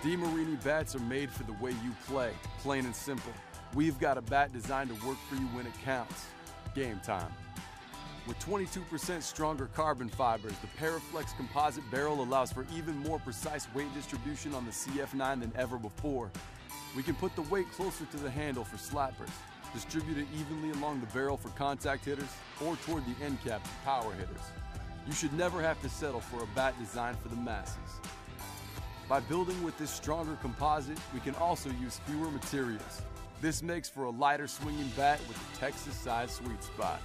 DeMarini bats are made for the way you play, plain and simple. We've got a bat designed to work for you when it counts. Game time. With 22% stronger carbon fibers, the Paraflex composite barrel allows for even more precise weight distribution on the CF9 than ever before. We can put the weight closer to the handle for slappers, distribute it evenly along the barrel for contact hitters, or toward the end cap for power hitters. You should never have to settle for a bat designed for the masses. By building with this stronger composite, we can also use fewer materials. This makes for a lighter swinging bat with a Texas-sized sweet spot.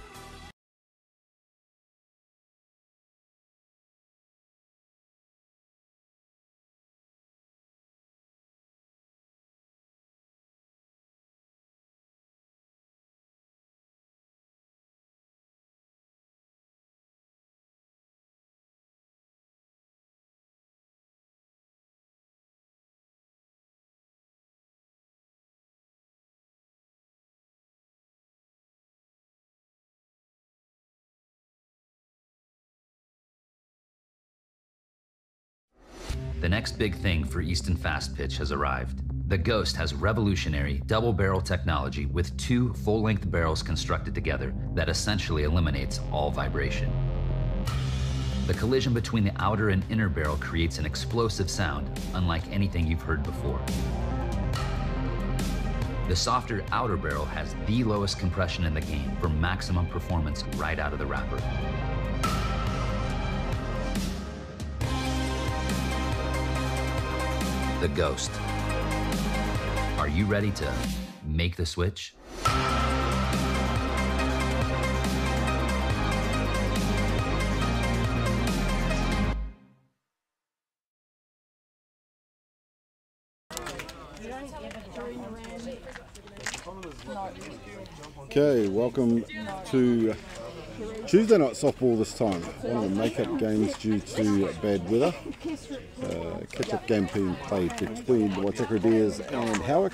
The next big thing for Easton Fast Pitch has arrived. The Ghost has revolutionary double barrel technology with 2 full-length barrels constructed together that essentially eliminates all vibration. The collision between the outer and inner barrel creates an explosive sound unlike anything you've heard before. The softer outer barrel has the lowest compression in the game for maximum performance right out of the wrapper. The Ghost. Are you ready to make the switch? Okay, welcome to Tuesday night softball this time. One of the make-up games due to bad weather. Catch-up game being played between the Waitakere and Howick.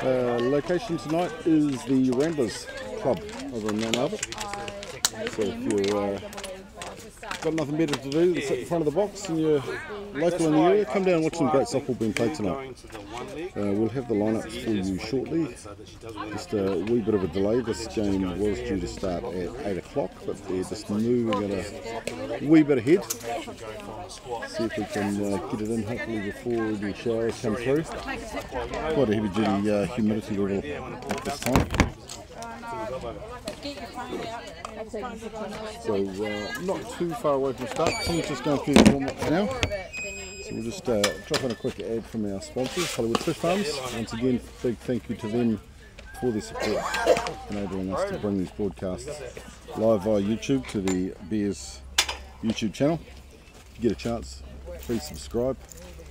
Location tonight is the Ramblers club over in Mount Albert. So if you've got nothing better to do than sit in front of the box and you're local in the area, come down and watch some great softball being played tonight. We'll have the lineups for you shortly. Just a wee bit of a delay. This game was due to start at 8 o'clock, but they're just moving it a wee bit ahead. See if we can get it in hopefully before the showers come through. Quite a heavy duty humidity level at this time. So not too far away from start. Team's just going through the warm-ups now. So we'll just drop in a quick ad from our sponsors, Hollywood Fish Farms. Once again, big thank you to them for their support, enabling us to bring these broadcasts live via YouTube to the Bears YouTube channel. If you get a chance, please subscribe.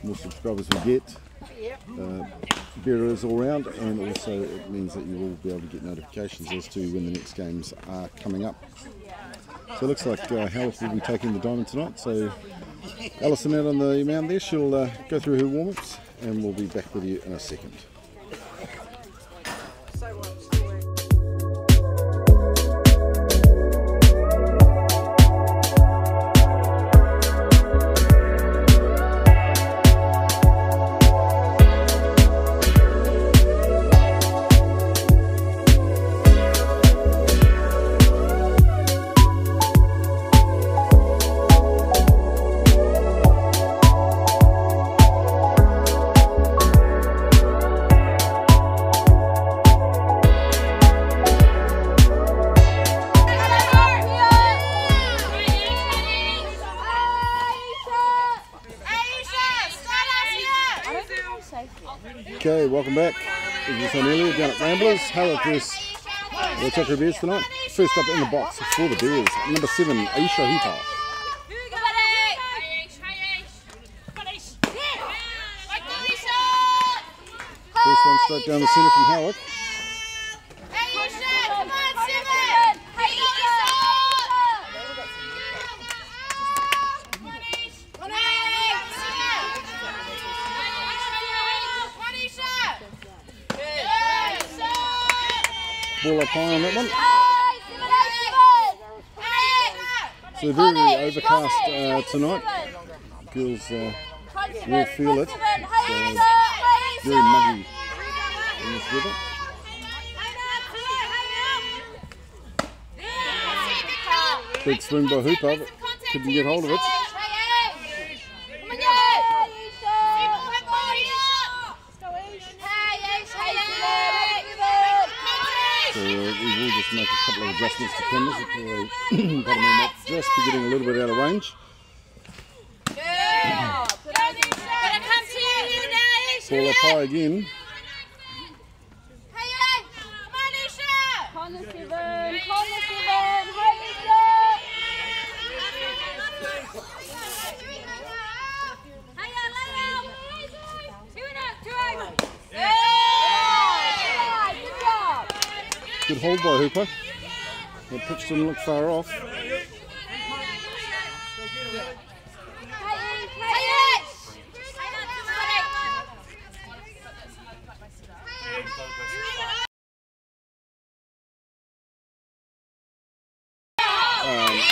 The more subscribers we get, better it is all round, and also it means that you will be able to get notifications as to when the next games are coming up. So it looks like Howick will be taking the diamond tonight, so Alison out on the mound there, she'll go through her warm-ups and we'll be back with you in a second. Okay, welcome back. As we said earlier, down at Ramblers, Howick versus Waitakere Bears tonight. First up in the box for the Bears, number 7, Aisha Hita. First one straight down the centre from Howick. Ball up high on that one. So very overcast tonight. Girls will feel it. very muggy in this weather. Big swing by Hooper, but couldn't get hold of it. So we will just make a couple of adjustments to cameras. That might just be getting a little bit out of range. Ball up high again. Good hold by Hooper. The pitch didn't look far off.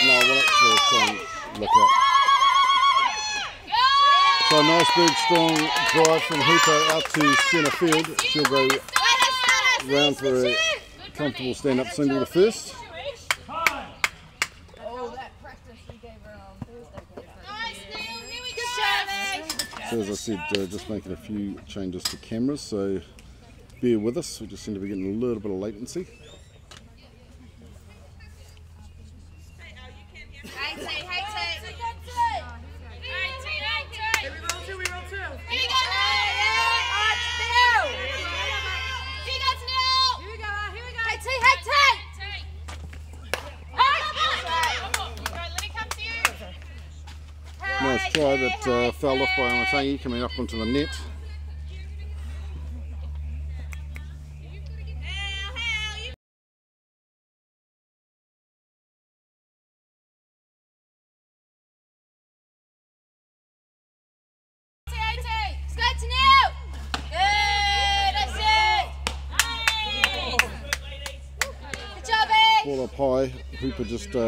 No, we'll actually try and look out. So a nice big strong drive from Hooper out to centre field. She'll go round for a comfortable stand-up single to first. So as I said, just making a few changes to cameras, so bear with us. We just seem to be getting a little bit of latency. Nice try that fell off by Waitakere coming up onto the net. Ball up high. Hooper just taking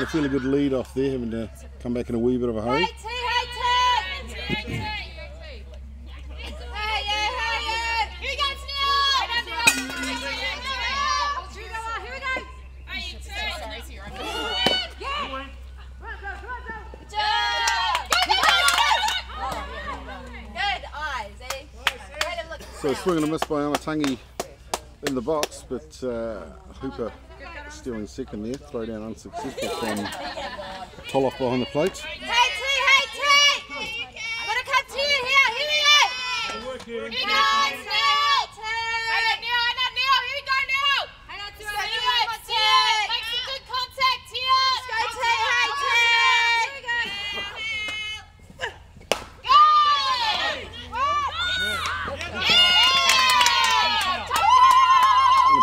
a fairly good lead off there, having to come back in a wee bit of a hurry. So swing and a miss by Waitakere in the box, but Hooper stealing second there. Throw down unsuccessful from Toloff behind the plate.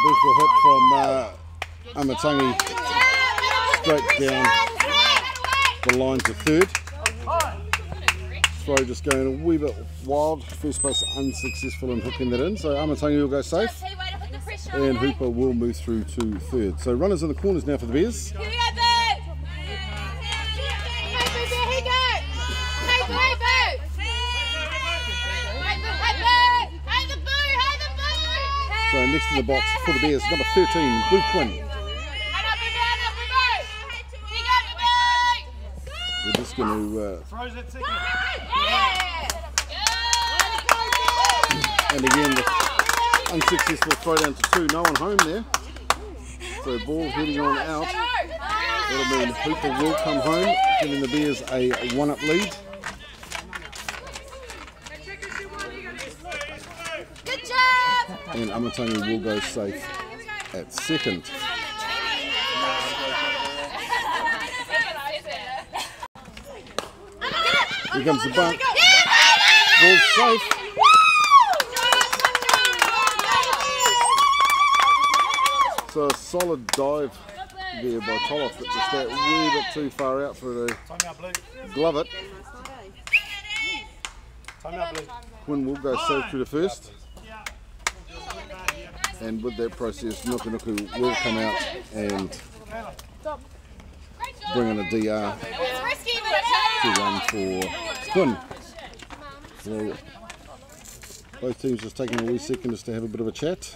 Beautiful hit from Waitakere straight down the line to third. Throw just going a wee bit wild. First base unsuccessful in hooking that in, so Waitakere will go safe and Hooper will move through to third. So runners in the corners now for the Bears. So next in the box for the Bears, number 13, Blue Quinn. We're just going to... and again, the unsuccessful throw down to two, no one home there. So ball heading on out. That'll mean Hooper will come home, giving the Bears a 1-up lead. And Waitakere will go safe at second. Here comes the bunt. Ball's safe. So a solid dive there by Toloff, but just that wee bit too far out for her to glove it. Quinn will go safe through the first. And with that process, Nuku will come out and bring in a DR to run for Quinn. So Both teams just taking a wee second just to have a bit of a chat.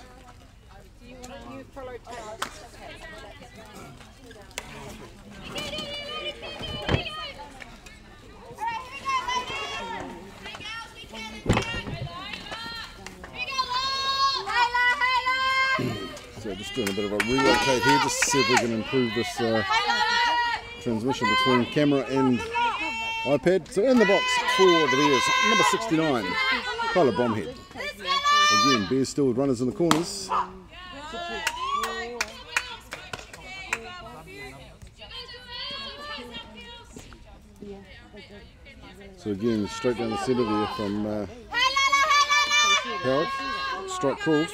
So just doing a bit of a relocate here just to see if we can improve this transmission between camera and iPad. So in the box for the Bears, number 69, Kyler Bromhead. Again, Bears still with runners in the corners. So again, straight down the centre there from Howard. Strike called.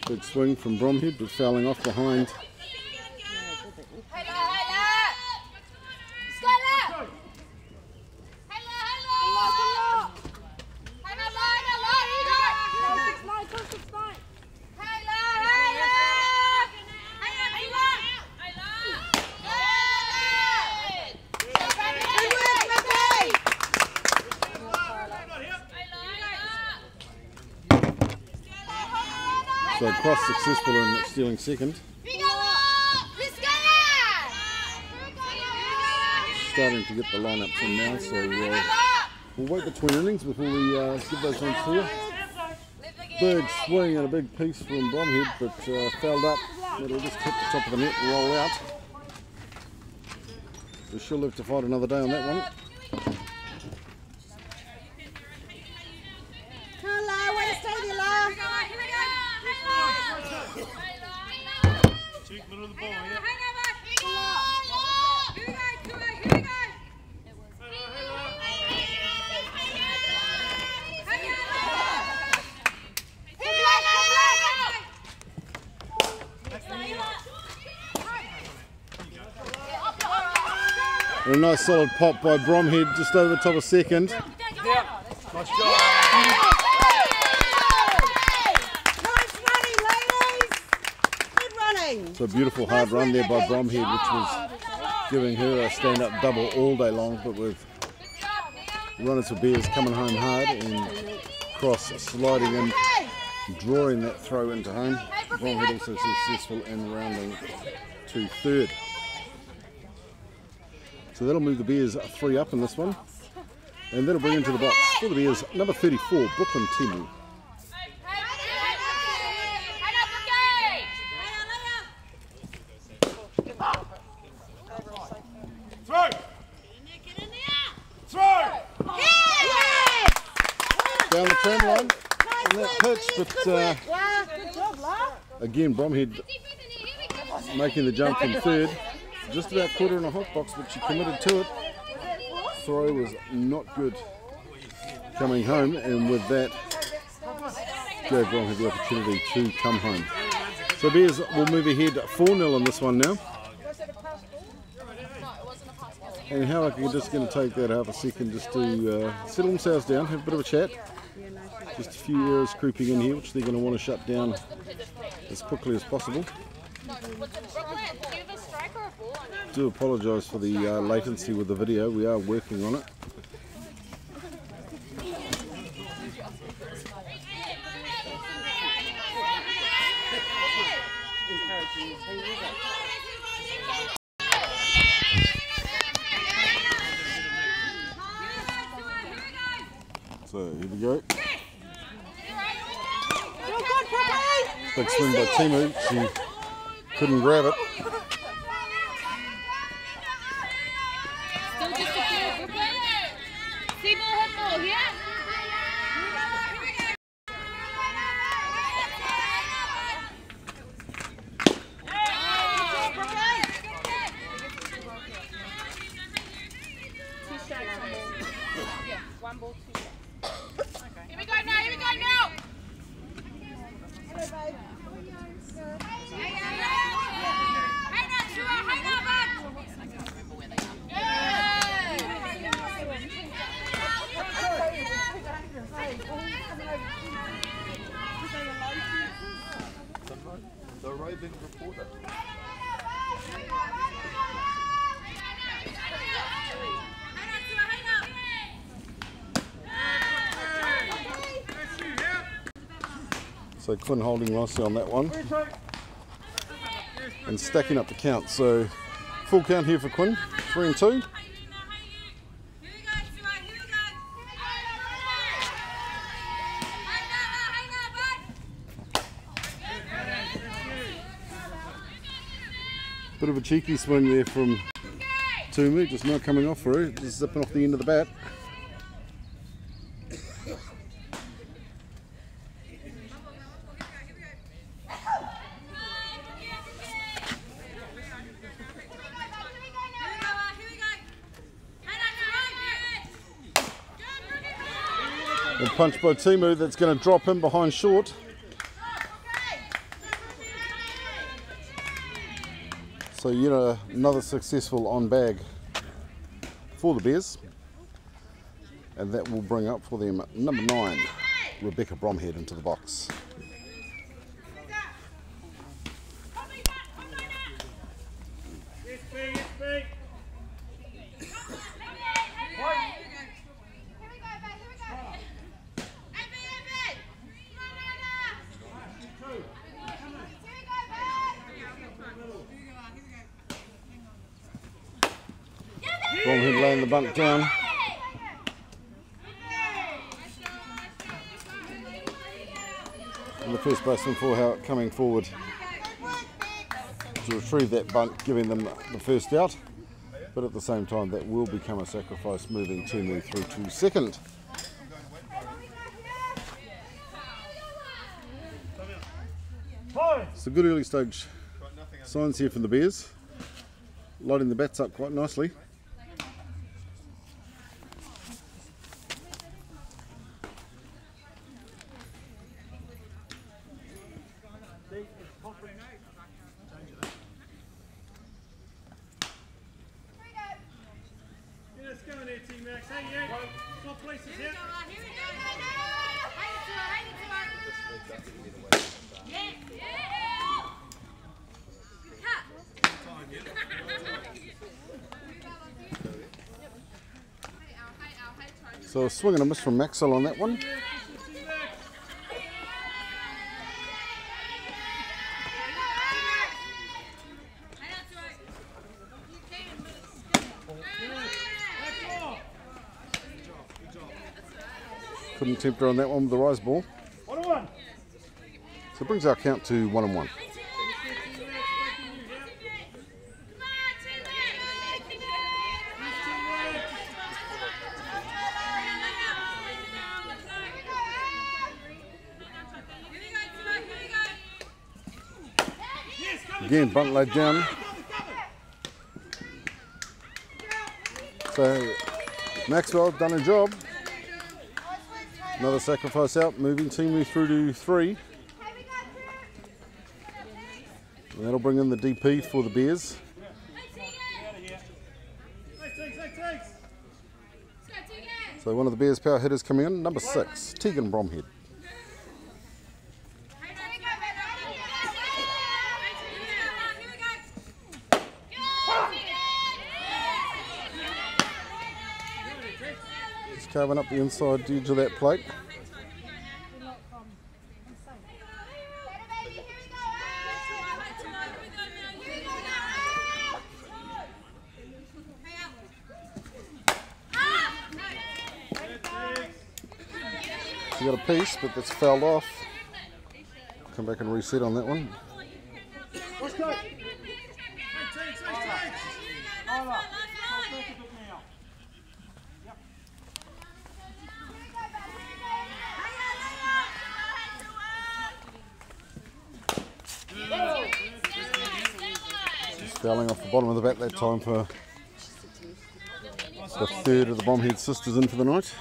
Big swing from Bromhead, but fouling off behind. So Cross successful in stealing second. Starting to get the lineups in now, so we'll wait between innings before we give those ones here. Big swing and a big piece from Bromhead, but fouled up. It'll just hit the top of the net and roll out. So she'll live to fight another day on that one. And a nice solid pop by Bromhead just over the top of second. Yeah. Nice job. So a beautiful hard run there by Bromhead, which was giving her a stand-up double all day long, but with runners for Bears coming home hard and Cross sliding in, drawing that throw into home. Bromhead also successful in rounding to third. So that'll move the Bears 3 up in this one. And that'll bring into the box for the Bears number 34, Brooklyn Timu. Down the tram line on that pitch, but again Bromhead making the jump from third. Just about quarter in a hot box, but she committed to it. Throw was not good coming home, and with that gave Bromhead the opportunity to come home. So Bears will move ahead 4-0 in this one now. And Howick are just going to take that half a second just to settle themselves down, have a bit of a chat. Just a few errors creeping in here, which they're going to want to shut down as quickly as possible. Do apologise for the latency with the video, we are working on it. So here we go. Big swing by Timu, she couldn't grab it. One ball, 2 shots. Here we go now, here we go now! Hello, babe. The roving reporter. So Quinn holding nicely on that one and stacking up the count. So full count here for Quinn, 3 and 2. Bit of a cheeky swing there from Tumu, just not coming off for it, just zipping off the end of the bat. And punch by Tumu, that's going to drop him behind short. So you know, another successful on bag for the Bears, and that will bring up for them number 9, Rebecca Bromhead, into the box. Bromhead laying the bunt down. And the first baseman for Howick coming forward to retrieve that bunt, giving them the first out. But at the same time, that will become a sacrifice, moving Tumu through to second. So good early stage signs here from the Bears, lighting the bats up quite nicely. So a swing and a miss from Maxwell on that one. Couldn't tempt her on that one with the rise ball. So it brings our count to 1 and 1. Again, bunt laid down. So Maxwell done a job. Another sacrifice out, moving Tumu through to 3. And that'll bring in the DP for the Bears. So one of the Bears' power hitters coming in, number 6, Tegan Bromhead. Carving up the inside edge of that plate. She got a piece, but that's fouled off. Come back and reset on that one. Fouling off the bottom of the bat that time for the third of the Bromhead sisters in for the night.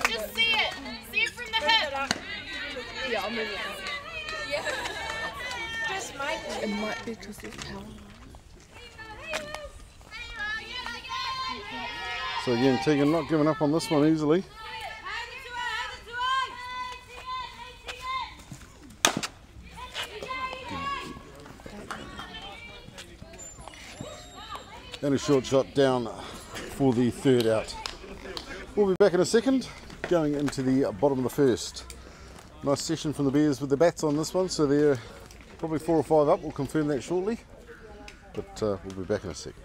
Just see it from the hip. Yeah, I'll move it. Yeah. It might be because there's power. So again, Tegan not giving up on this one easily. And a short shot down for the third out. We'll be back in a second, going into the bottom of the first. Nice session from the Bears with the bats on this one, so they're probably 4 or 5 up. We'll confirm that shortly, but we'll be back in a second.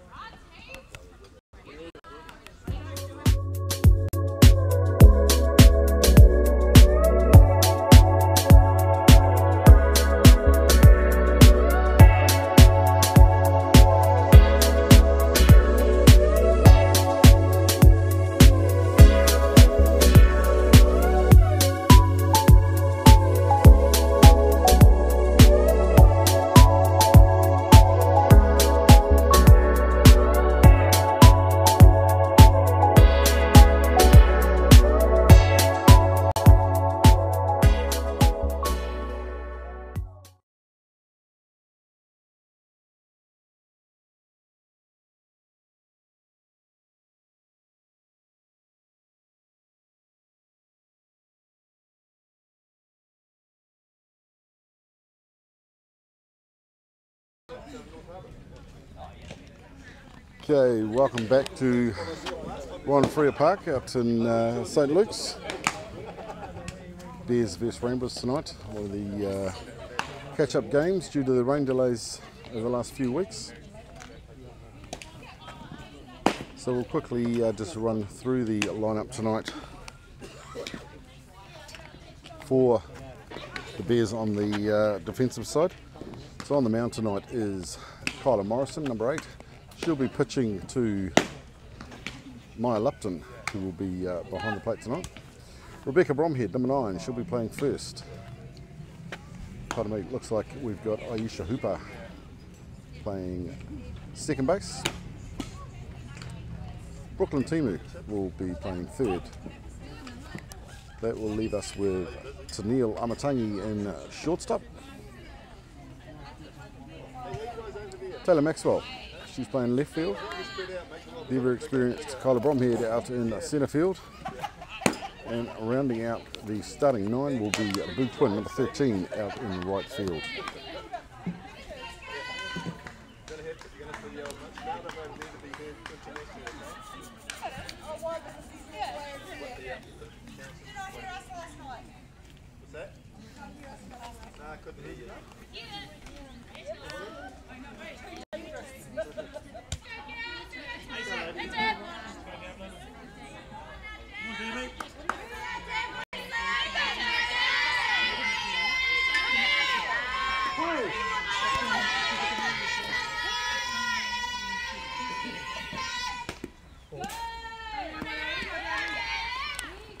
Okay, welcome back to Ryan Freer Park out in St Luke's. Bears vs Ramblers tonight, one of the catch-up games due to the rain delays over the last few weeks. So we'll quickly just run through the lineup tonight for the Bears on the defensive side. So on the mound tonight is Kyla Morrison, number 8. She'll be pitching to Maya Lupton, who will be behind the plate tonight. Rebecca Bromhead, number 9, she'll be playing first. Pardon me, looks like we've got Aisha Hooper playing second base. Brooklyn Timu will be playing third. That will leave us with Tennille Amatangi in shortstop. Taylor Maxwell, she's playing left field. The ever experienced Kyla Bromhead out in centre field. And rounding out the starting 9 will be Boo Twin, number 13, out in right field.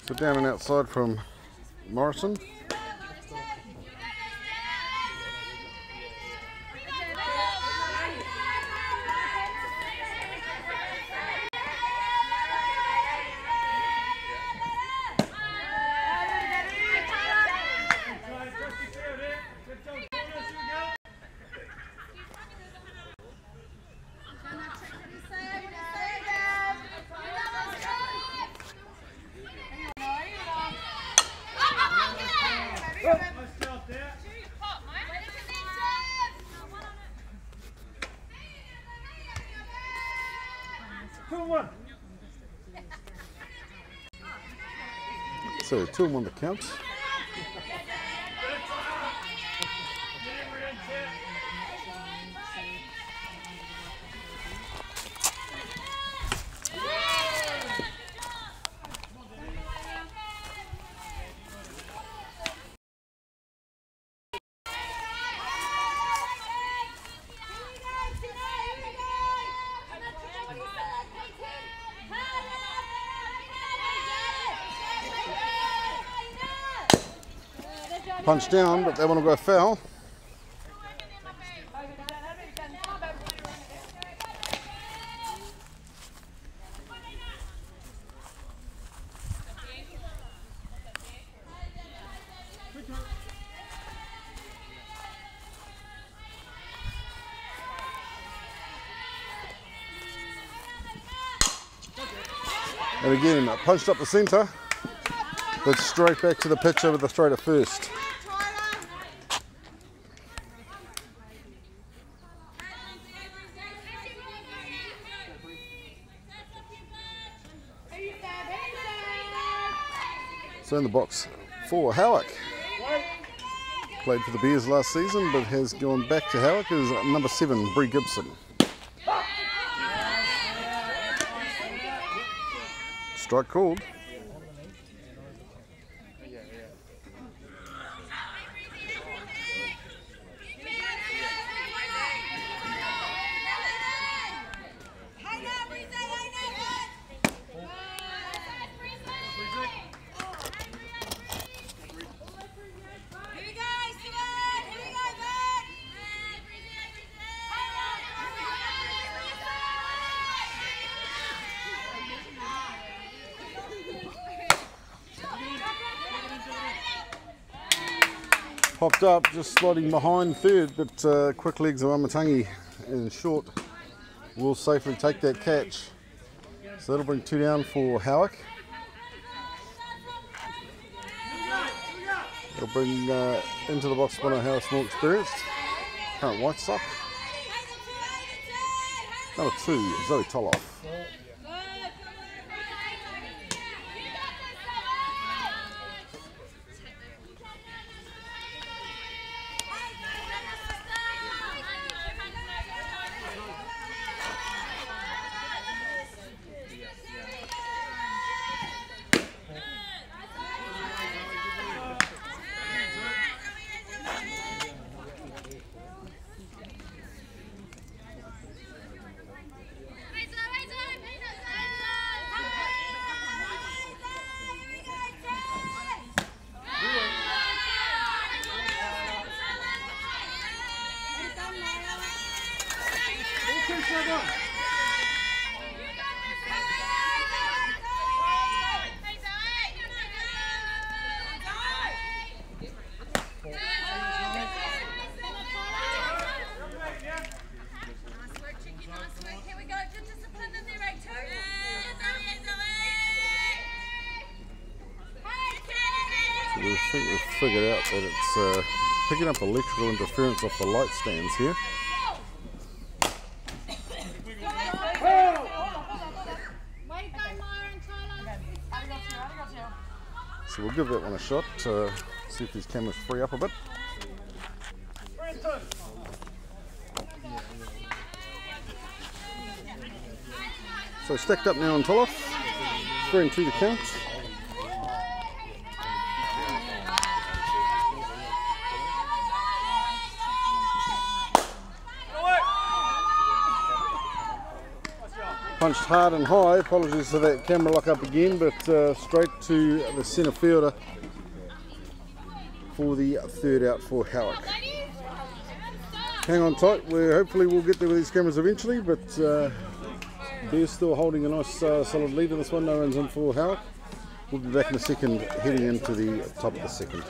So down and outside from Morrison. So 2 on the count. Punch down, but they want to go foul. And again, punched up the centre, but straight back to the pitcher with the straight at first. So in the box for Howick. Played for the Bears last season, but has gone back to Howick is number 7, Bree Gibson. Strike called. Popped up, just sliding behind third, but quick legs of Amatangi and short will safely take that catch. So that'll bring 2 down for Howick. They'll bring into the box one of Howick's more experienced, current white sock. Number 2, Zoe Toloff. I think we've figured out that it's picking up electrical interference off the light stands here. So we'll give that one a shot to see if these cameras free up a bit. So stacked up now on Toloff, 3-2 to count. Punched hard and high, apologies for that camera lock up again, but straight to the centre fielder for the 3rd out for Howick. Hang on tight, hopefully we'll get there with these cameras eventually, but Bears still holding a nice solid lead in this one. No runs in for Howick. We'll be back in a second, heading into the top of the second.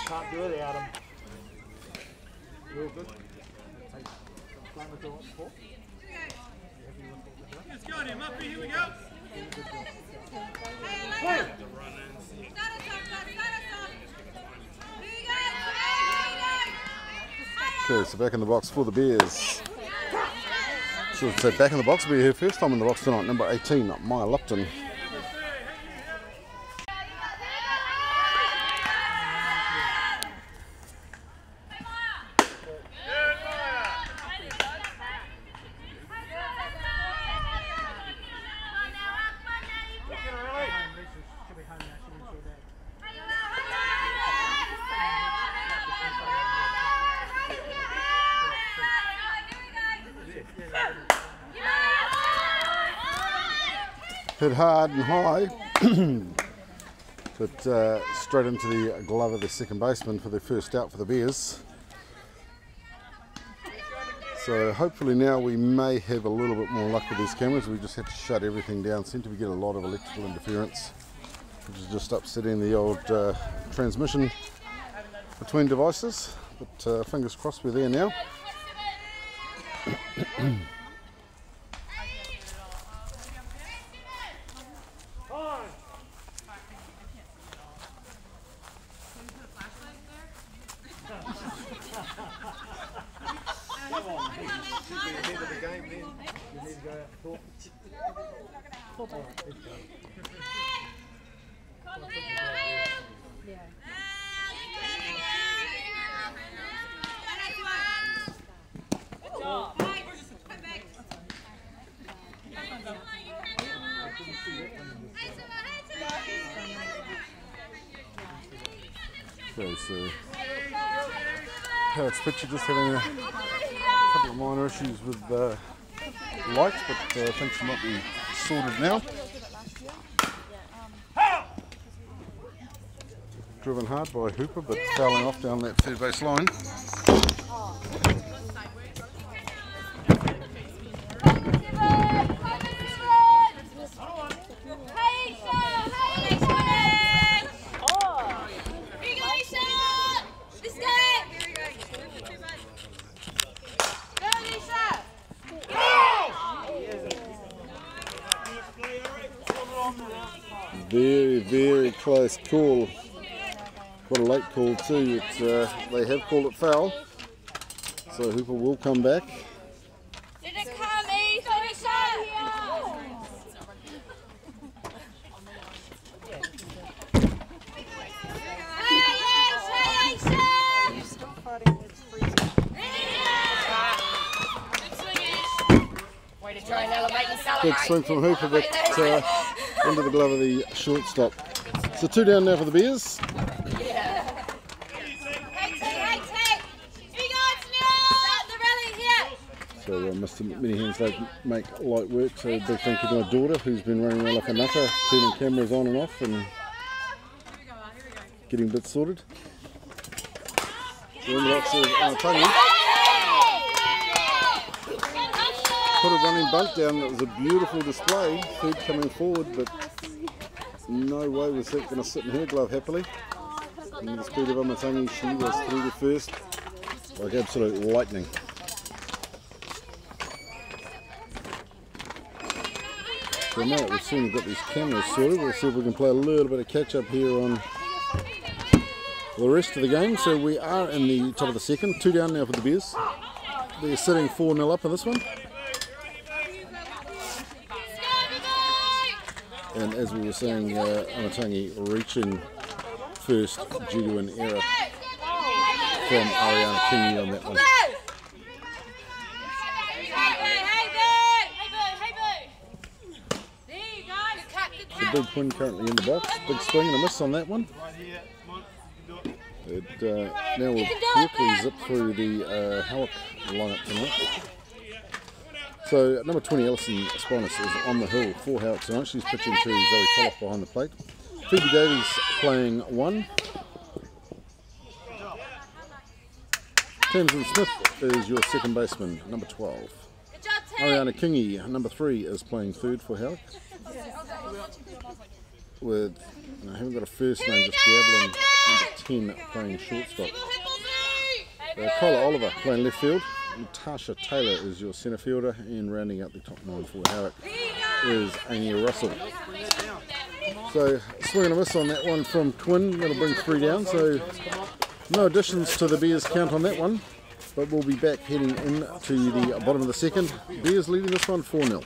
Can't do it without him. Real good. Let's go, him up here, here we go. Okay, so back in the box for the Bears. So back in the box, will be her first time in the box tonight, number 18, Maya Lupton. Hit hard and high, but straight into the glove of the second baseman for the first out for the Bears. So hopefully now we may have a little bit more luck with these cameras. We just had to shut everything down. Seem to be getting a lot of electrical interference, which is just upsetting the old transmission between devices. But fingers crossed we're there now. Okay, so Howard's pitcher just having a couple of minor issues with lights, but I think she might be sorted now. Driven hard by Hooper, but fouling off down that third base line. Very, very close call. Quite a late call too. They have called it foul, so Hooper will come back. Did it come in? Way to try and elevate and celebrate. Good swing from Hooper, but into the glove of the shortstop. So 2 down now for the Bears. So Mr. Many Hands don't make light work, so big thank you to my daughter who's been running around like a nutter, turning cameras on and off and getting bits sorted. So in the box is Waitakere. Put a running bunt down. It was a beautiful display. Third coming forward, but no way was that going to sit in her glove happily. And the speed of Waitakere, she was through the first like absolute lightning. So now that we've seen got these cameras sorted, we'll see if we can play a little bit of catch up here on the rest of the game. So we are in the top of the second, 2 down now for the Bears. They're sitting 4-0 up in this one. And as we were saying, Waitakere reaching first due to an error from Kingy on that one. The big twin currently in the box. Big swing and a miss on that one. Now we'll quickly zip through the Howick lineup tonight. So number 20, Alison Spinus, is on the hill for Howick tonight. She's pitching to Zoe Toloff behind the plate. Phoebe Davies playing 1. Tamsin Smith is your second baseman, number 12. Kingy, number 3, is playing third for Howick. with, I haven't got a first name, just Diablo, number 10 playing shortstop. Kyla Oliver playing left field. Natasha Taylor is your centre fielder, and rounding out the top 9 for Howick is Amy Russell. So swing and a miss on that one from Twin. That'll bring 3 down. So no additions to the Bears count on that one, but we'll be back heading into the bottom of the second. Bears leading this one 4-0.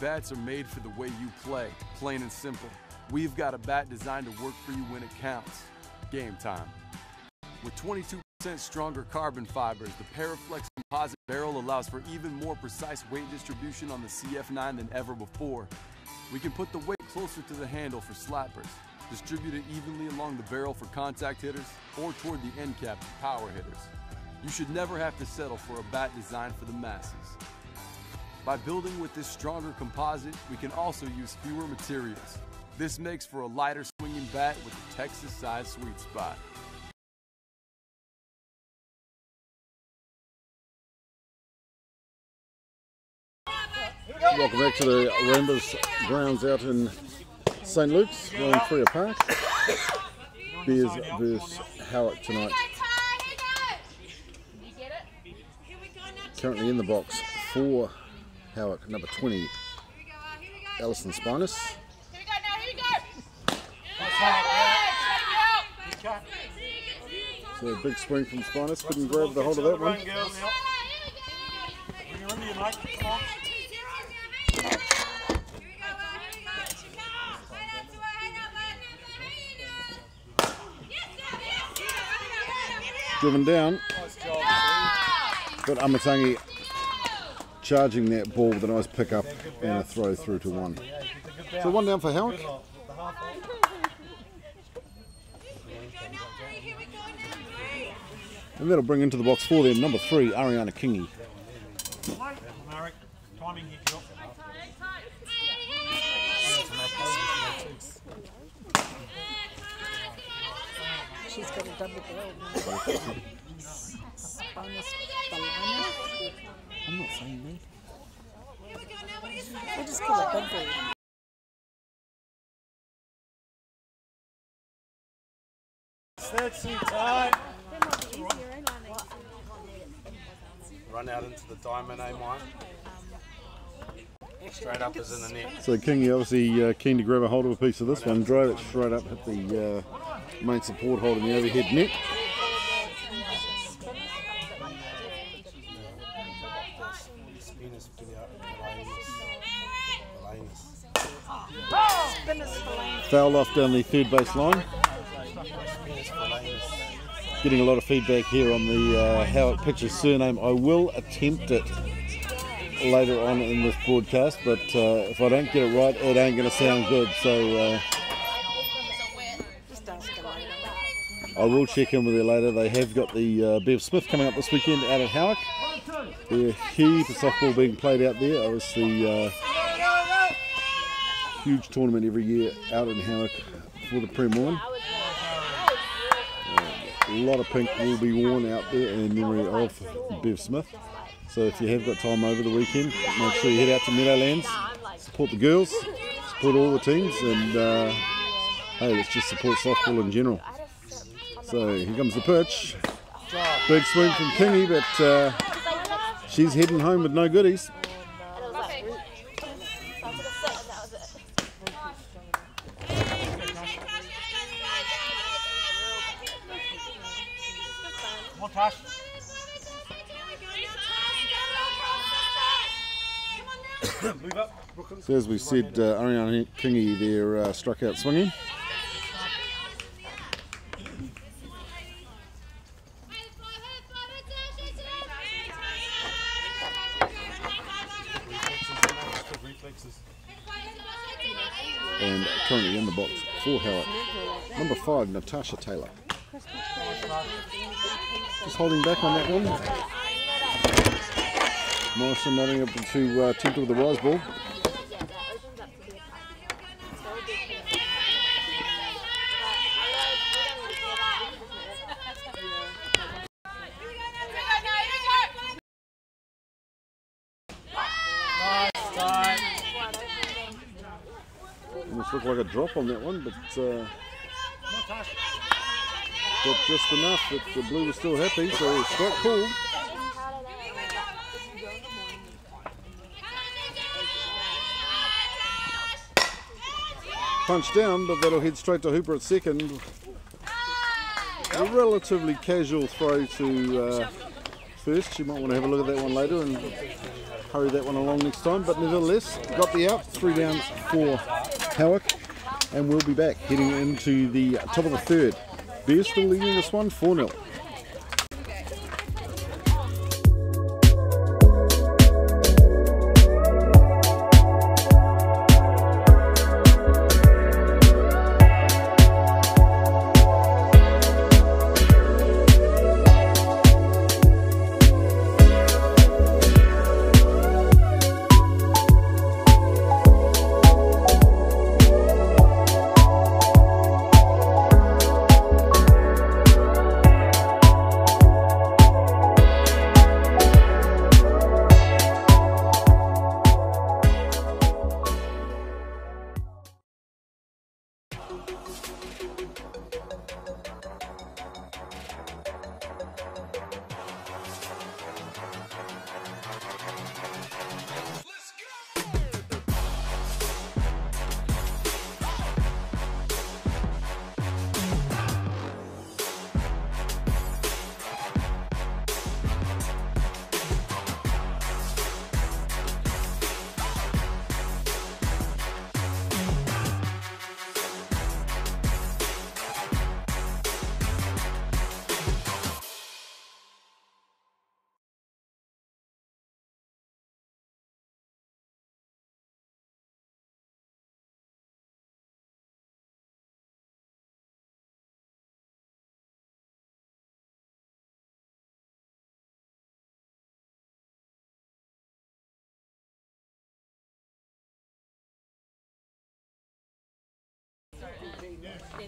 Bats are made for the way you play, plain and simple. We've got a bat designed to work for you when it counts. Game time. With 22% stronger carbon fibers, the Paraflex composite barrel allows for even more precise weight distribution on the CF9 than ever before. We can put the weight closer to the handle for slappers, distribute it evenly along the barrel for contact hitters, or toward the end cap for power hitters. You should never have to settle for a bat designed for the masses. By building with this stronger composite, we can also use fewer materials. This makes for a lighter swinging bat with a Texas-sized sweet spot. Welcome back to the Ramblers grounds out in St. Luke's, Rolling Freer Park. Bears versus Howick tonight. Currently in the box for Howick, number 20, Alison Spinus. Here we go now, here we go! So a big swing from Spinus, couldn't grab the hold of that one. Driven down, but Amatangi charging that ball with a nice pick up and a throw through to 1. So 1 down for Howick. And that'll bring into the box for them number 3, Ariana Kingy. She's got a double barrel. I'm not saying that. I just call it big bird. That's too tight. Run out into the diamond, mine. Straight up is in the net. So Kingy obviously keen to grab a hold of a piece of this one. Drove it straight up, hit the main support hold in the overhead net. Foul off down the third base line. Getting a lot of feedback here on the Howick pitcher's surname. I will attempt it later on in this broadcast, but if I don't get it right, it ain't going to sound good. So I will check in with you later. They have got the Bev Smith coming up this weekend out at Howick. They're huge for softball being played out there. Obviously, huge tournament every year out in Howick for the Prem women. A lot of pink will be worn out there in memory of Bev Smith. So if you have got time over the weekend, make sure you head out to Meadowlands, support the girls, support all the teams, and hey, let's just support softball in general. So here comes the pitch. Big swing from Kingy, but she's heading home with no goodies. So as we said, Ariana Kingy there struck out swinging. currently in the box for Howick. Number 5, Natasha Taylor. Just holding back on that one. Morrison not able to attempt with the rise ball. Almost looked like a drop on that one, but dropped just enough that the blue was still happy, so strike called. Punch down, but that'll head straight to Hooper at second. A relatively casual throw to first. You might want to have a look at that one later and hurry that one along next time, but nevertheless, got the out, 3 down for Howick, and we'll be back heading into the top of the third. Bears still leading this one 4-0.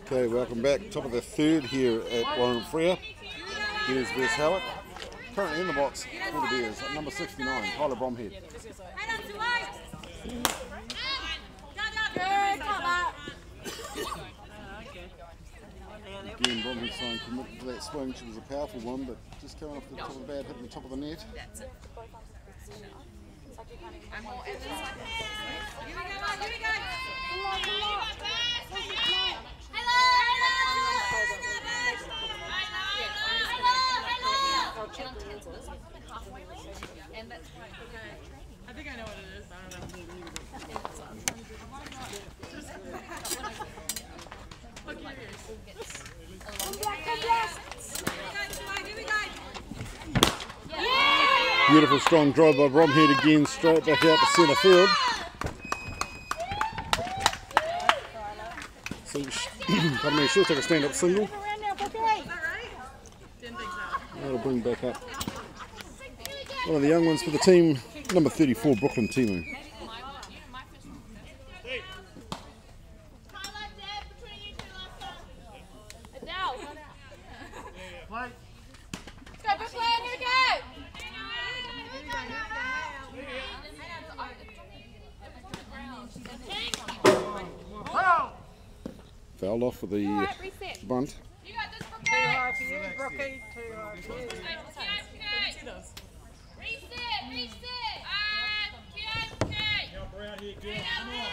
Okay, welcome back. Top of the third here at Warren Freer. Bears vs Howick. Currently in the box for the Bears at number 69, Tyler Bromhead. Again, Bromhead saying committed to that swing. She was a powerful one, but just coming off the top of the bat, hitting the top of the net. I think I know what it is. I don't know. Beautiful strong drive by Bromhead again, straight back out to centre field. So, pardon me, she'll take a stand-up single. That'll bring back up one of the young ones for the team, number 34, Brooklyn Timu. Fouled off for the bunt. You got this, Brookie. Too hard for you, Brookie. Too hard for you. Reset. Help her out here, girl. Come on.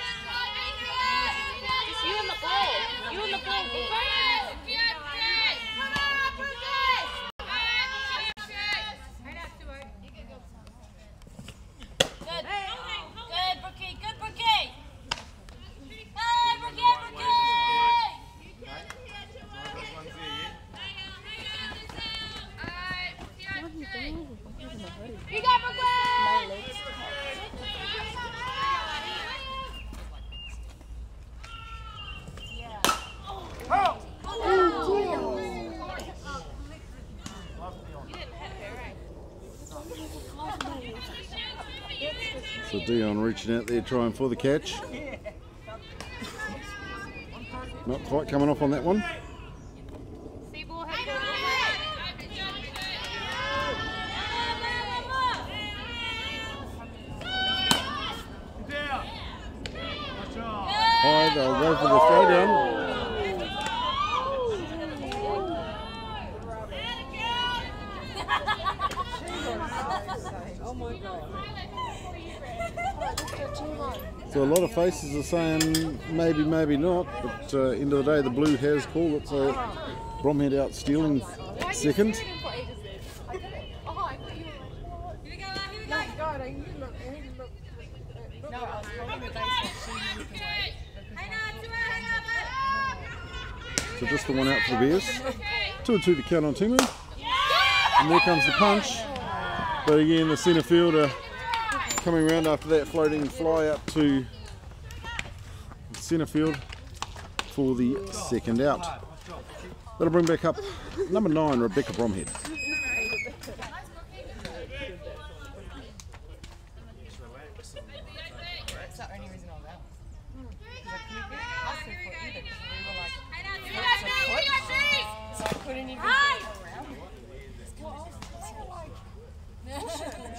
You in the ball. You in the ball. Good, Brookie. Good, Brookie. Hey, Brookie. You got Brookie. Dion reaching out there trying for the catch. Not quite coming off on that one. High, they'll go for the throw down. So a lot of faces are saying maybe, maybe not, but end of the day the blue has called it, so Bromhead out stealing second. So just the one out for the Bears. 2-2 to count on Timu. And there comes the punch. But again, the centre fielder coming around after that floating fly up to centre field for the second out. That'll bring back up number 9, Rebecca Bromhead.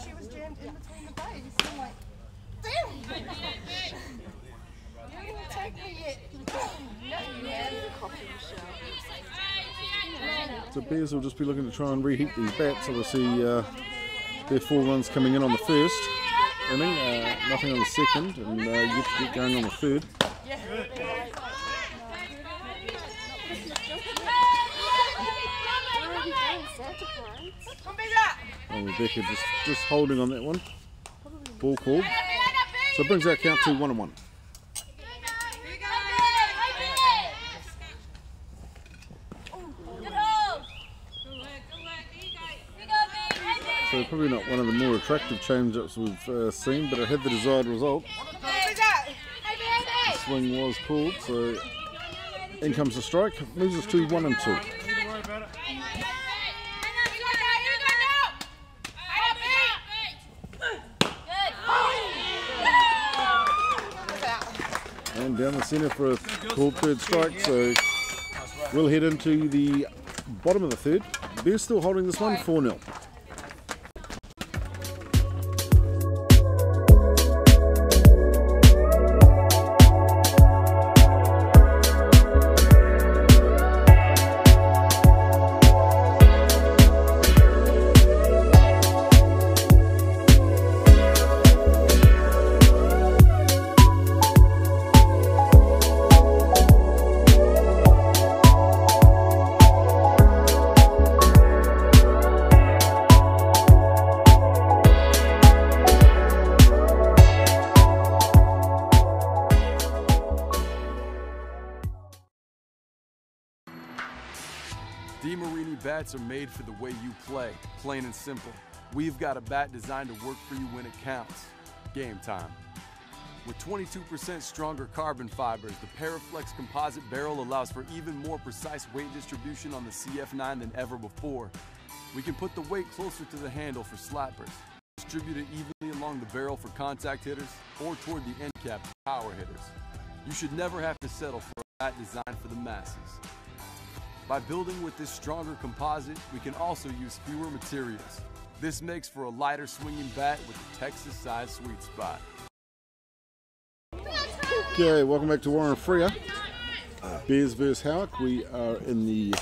She was jammed in between the bays. I'm like, damn! You didn't take me yet. So Bears will just be looking to try and reheat these bats. Obviously, their 4 runs coming in on the first inning, nothing on the second, and yet to get going on the third. And Rebecca just holding on that one. Ball called. So it brings our count to 1-1. So probably not one of the more attractive change-ups we've seen, but it had the desired result. The swing was called, so in comes the strike. Moves us to 1-2. And down the centre for a called third strike, so we'll head into the bottom of the third. Bears still holding this one, 4-0. Bats are made for the way you play, plain and simple. We've got a bat designed to work for you when it counts. Game time. With 22% stronger carbon fibers, the Paraflex composite barrel allows for even more precise weight distribution on the CF9 than ever before. We can put the weight closer to the handle for slappers, distribute it evenly along the barrel for contact hitters, or toward the end cap for power hitters. You should never have to settle for a bat designed for the masses. By building with this stronger composite, we can also use fewer materials. This makes for a lighter swinging bat with a Texas-sized sweet spot. Okay, welcome back to Warren Freer. Bears versus Howick. We are in the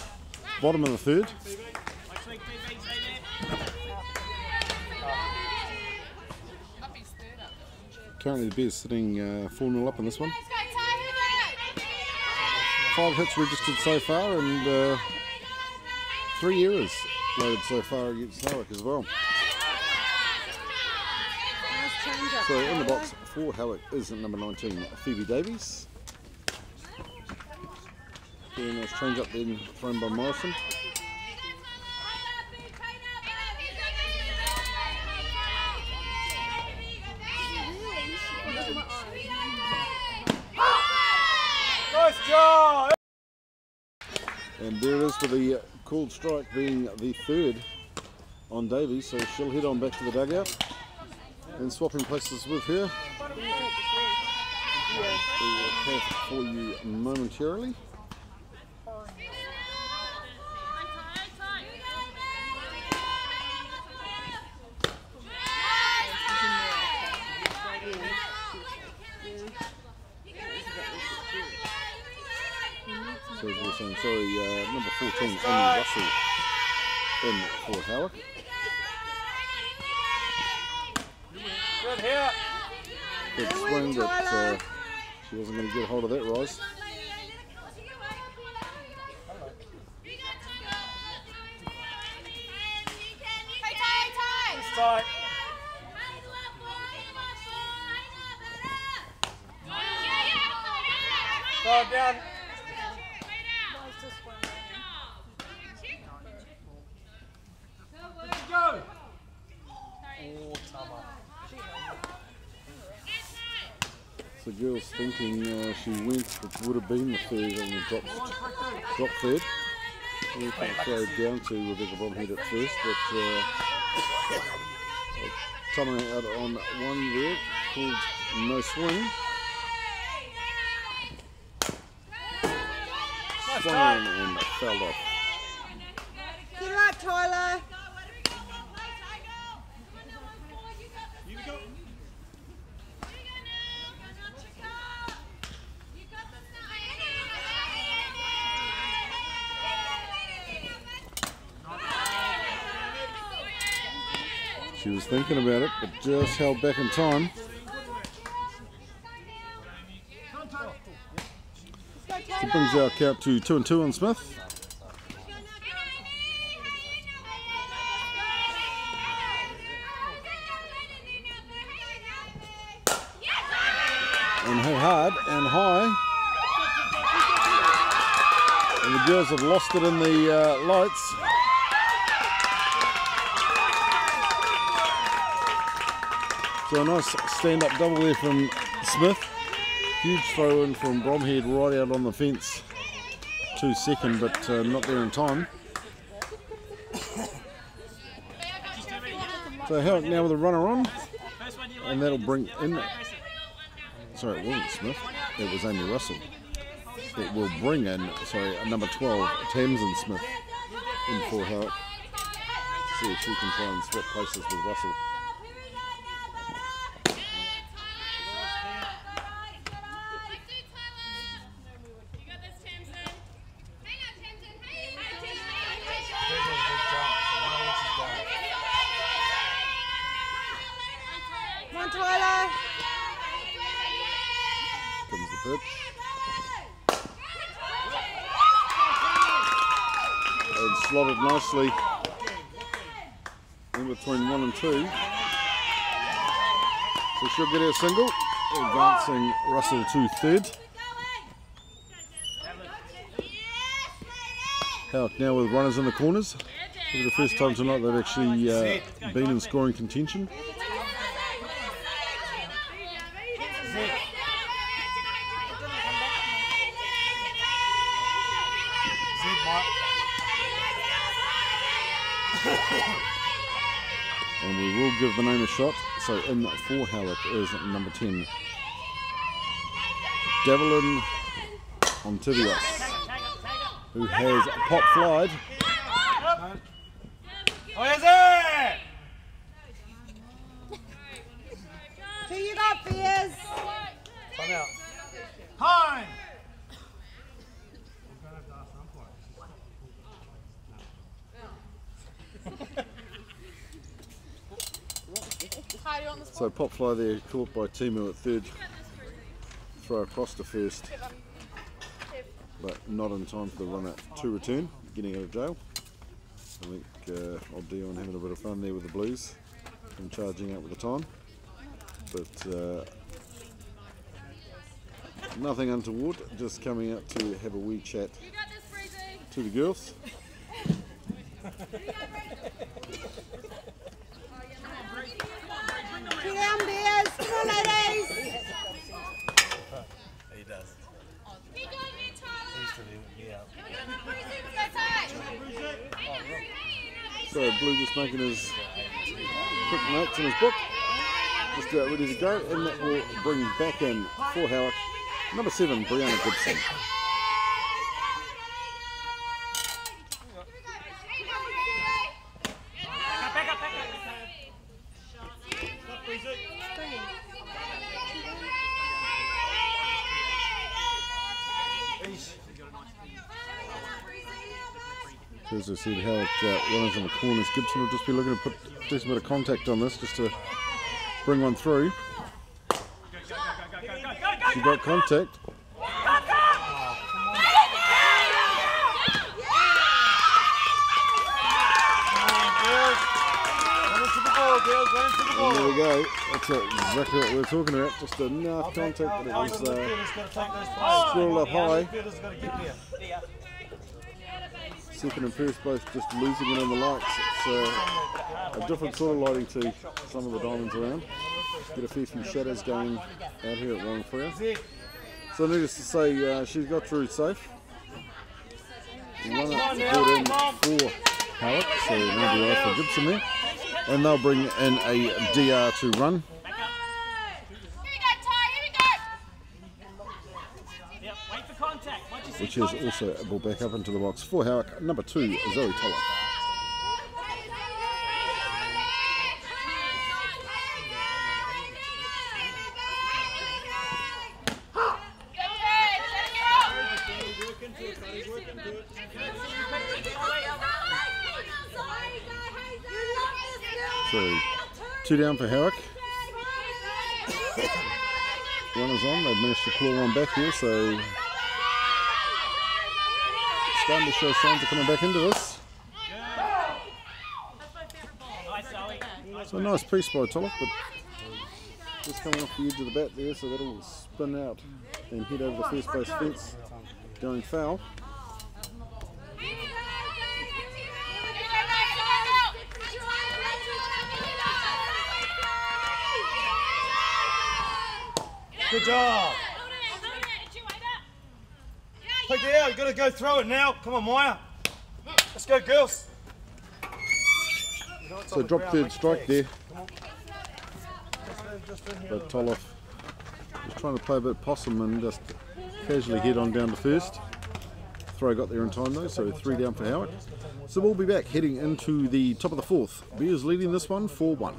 bottom of the third. Currently the Bears sitting 4-0 up in this one. 5 hits registered so far and 3 errors loaded so far against Howick as well. So in the box for Howick is number 19, Phoebe Davies. Very nice change up then thrown by Morrison. And there it is for the called strike, being the third on Davies, so she'll head on back to the dugout. And swapping places with her. We will have for you momentarily. So as we're saying, sorry, number 14, Amy Russell in for Howick. Good hit. Good swing, but she wasn't going to get hold of that rise. Tight. Throw it down. Go. Oh, Tama. So girls thinking she went, it would have been the third on the drop third. We can throw down to Rebecca Bromhead at first, but Tama out on one there, called no swing. Swung and fell off. Good luck, Tyler. She was thinking about it, but just held back in time. She brings our count to 2-2 on Smith. And hit hard and high. And the girls have lost it in the lights. So a nice stand-up double there from Smith. Huge throw in from Bromhead right out on the fence to second, but not there in time. So Howick now with a runner on, and that'll bring in. Sorry, it wasn't Smith, it was Amy Russell. It will bring in, sorry, number 12, Tamsin Smith, in for Howick. See if she can try and swap places with Russell. Comes the pitch. And slotted nicely in between 1 and 2. So she'll get her single, advancing Russell to third. Howick now with runners in the corners. For the first time tonight they've actually been in scoring contention. And we will give the name a shot. So in for Howick is number 10, Devlin Ontivius, who has pop flied. Oh, is it? Who you got, Fears? Come out. Time. So pop fly there, caught by Timu at third. Throw across to first, but not in time for the runner to return, getting out of jail. I think old Dion having a bit of fun there with the Blues and charging out with the time. But nothing untoward, just coming out to have a wee chat to the girls. Get down, Bears. Come on, ladies. He does. So Blue just making his quick notes in his book. just ready to go, and that will bring back in for Howick number 7, Brianna Gibson. As I said, Howick runners in the corners. Gibson will just be looking to put a decent bit of contact on this just to bring one through. She got contact. And there we go. That's exactly what we were talking about. Just enough contact that it was swirled up high. Second and first both just losing it on the lights. It's a different sort of lighting to some of the diamonds around. Get a fair few shadows going out here at Waitakere. So needless to say, she's got through safe. Runner brought in for Howick, so no DI for Gibson there. And they'll bring in a DR to run. Which is also a ball back up into the box for Howick. Number 2, Zoe Toller. So 2 down for Howick. Runners on, they've managed to claw one back here, so starting to show signs of coming back into this. So a nice piece by Toller, but just coming off the edge of the bat there, so that'll spin out and head over the first base fence, going foul. Good job. Take it out, you've got to go throw it now. Come on, Maya. Let's go, girls. So drop third strike there. But Toller just trying to play a bit possum and just casually head on down to first. Throw got there in time though, so 3 down for Howick. So we'll be back heading into the top of the 4th. Bears leading this one 4-1.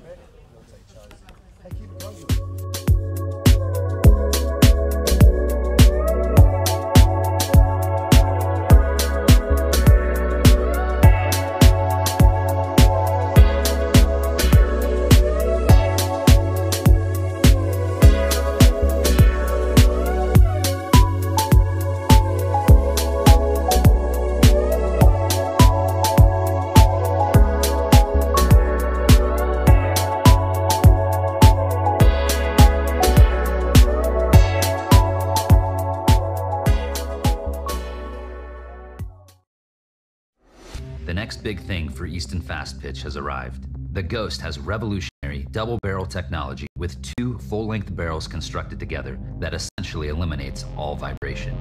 The next big thing for Easton Fast Pitch has arrived. The Ghost has revolutionary double barrel technology with 2 full-length barrels constructed together that essentially eliminates all vibration.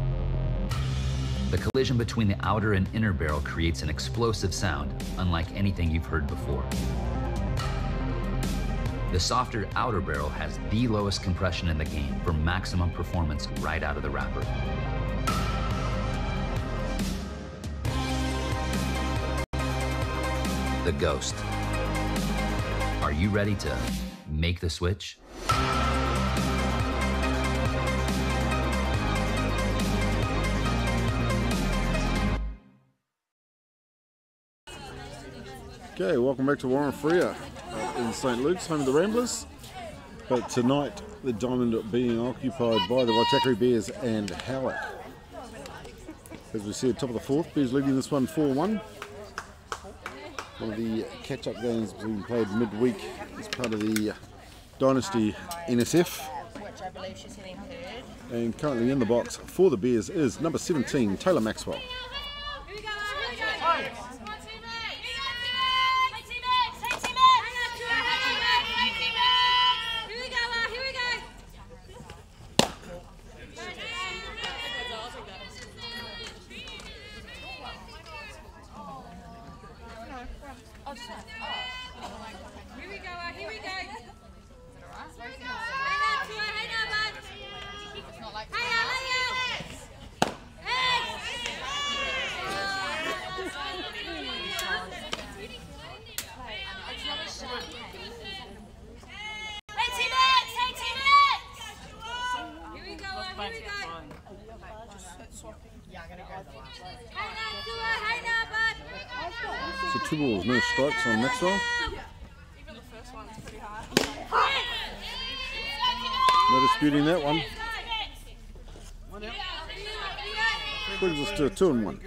The collision between the outer and inner barrel creates an explosive sound unlike anything you've heard before. The softer outer barrel has the lowest compression in the game for maximum performance right out of the wrapper. The Ghost. Are you ready to make the switch? Okay, welcome back to Waitakere in St. Luke's, home of the Ramblers. But tonight, the diamond being occupied by the Waitakere Bears and Howick. As we see at top of the 4th, Bears leading this one 4-1. One of the catch-up games being played midweek as part of the Dynasty NFS. Which I believe she's hitting third. And currently in the box for the Bears is number 17, Taylor Maxwell. Here we go, here we go. Is it alright? So 2 balls, no strikes on Maxwell. No disputing that one. Brings us to a 2-1.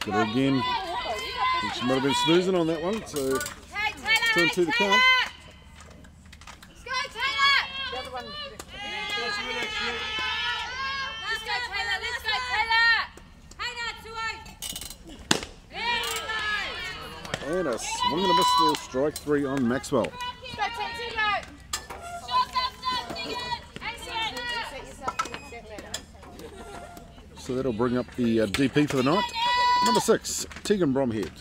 Good again. She might have been snoozing on that one, so 2-2 the count. Let's go, Taylor! The other one. Let's go, Taylor! Let's go, Taylor! Hey, now, 2-0. And a swing and a miss for strike 3 on Maxwell. Let's go, Taylor! So that'll bring up the DP for the night. Number 6, Tegan Bromhead.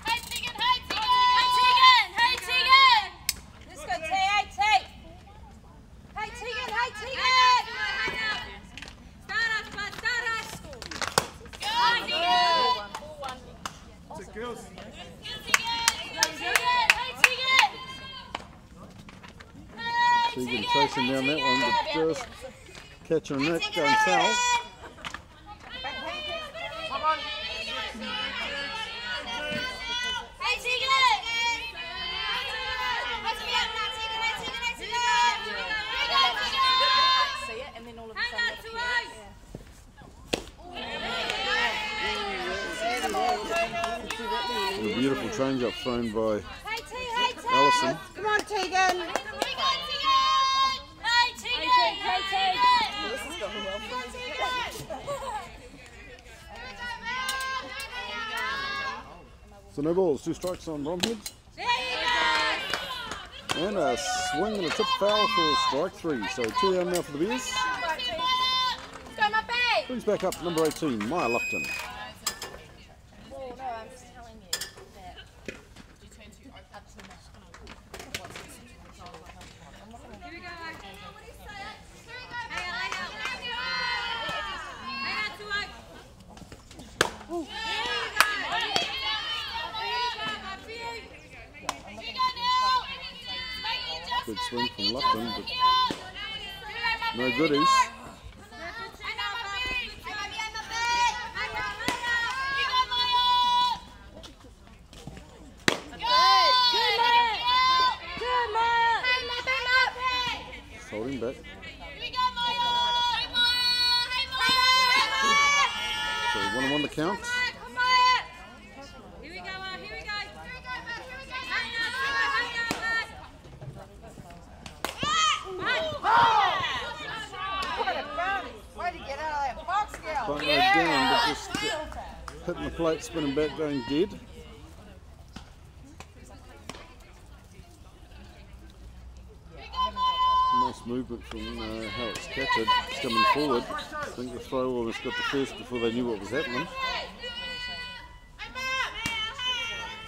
Hey, Tegan! Hey, Tegan! Hey, Tegan! Hey, Tegan! Let's go, T. Hey, T. Hey, Tegan! Hey, Tegan! Start us, bud! Start us! Go, Tegan! That's it, girls. Tegan chasing down that one, but just catching a neck going south. A beautiful change up thrown by Allison. Come on, Tegan. So no balls, 2 strikes on Bromhead. And a swing and a tip foul for strike 3. So 2 down now for the Bears. Brings back up number 18, Maya Lupton. Good swing from Lupton, but no goodies. Holding back. So 1-1 the count. Quite no down, but just hitting the plate, spinning back, going dead. Nice movement from how it's catchered. It's coming forward. I think the throw almost got the first before they knew what was happening.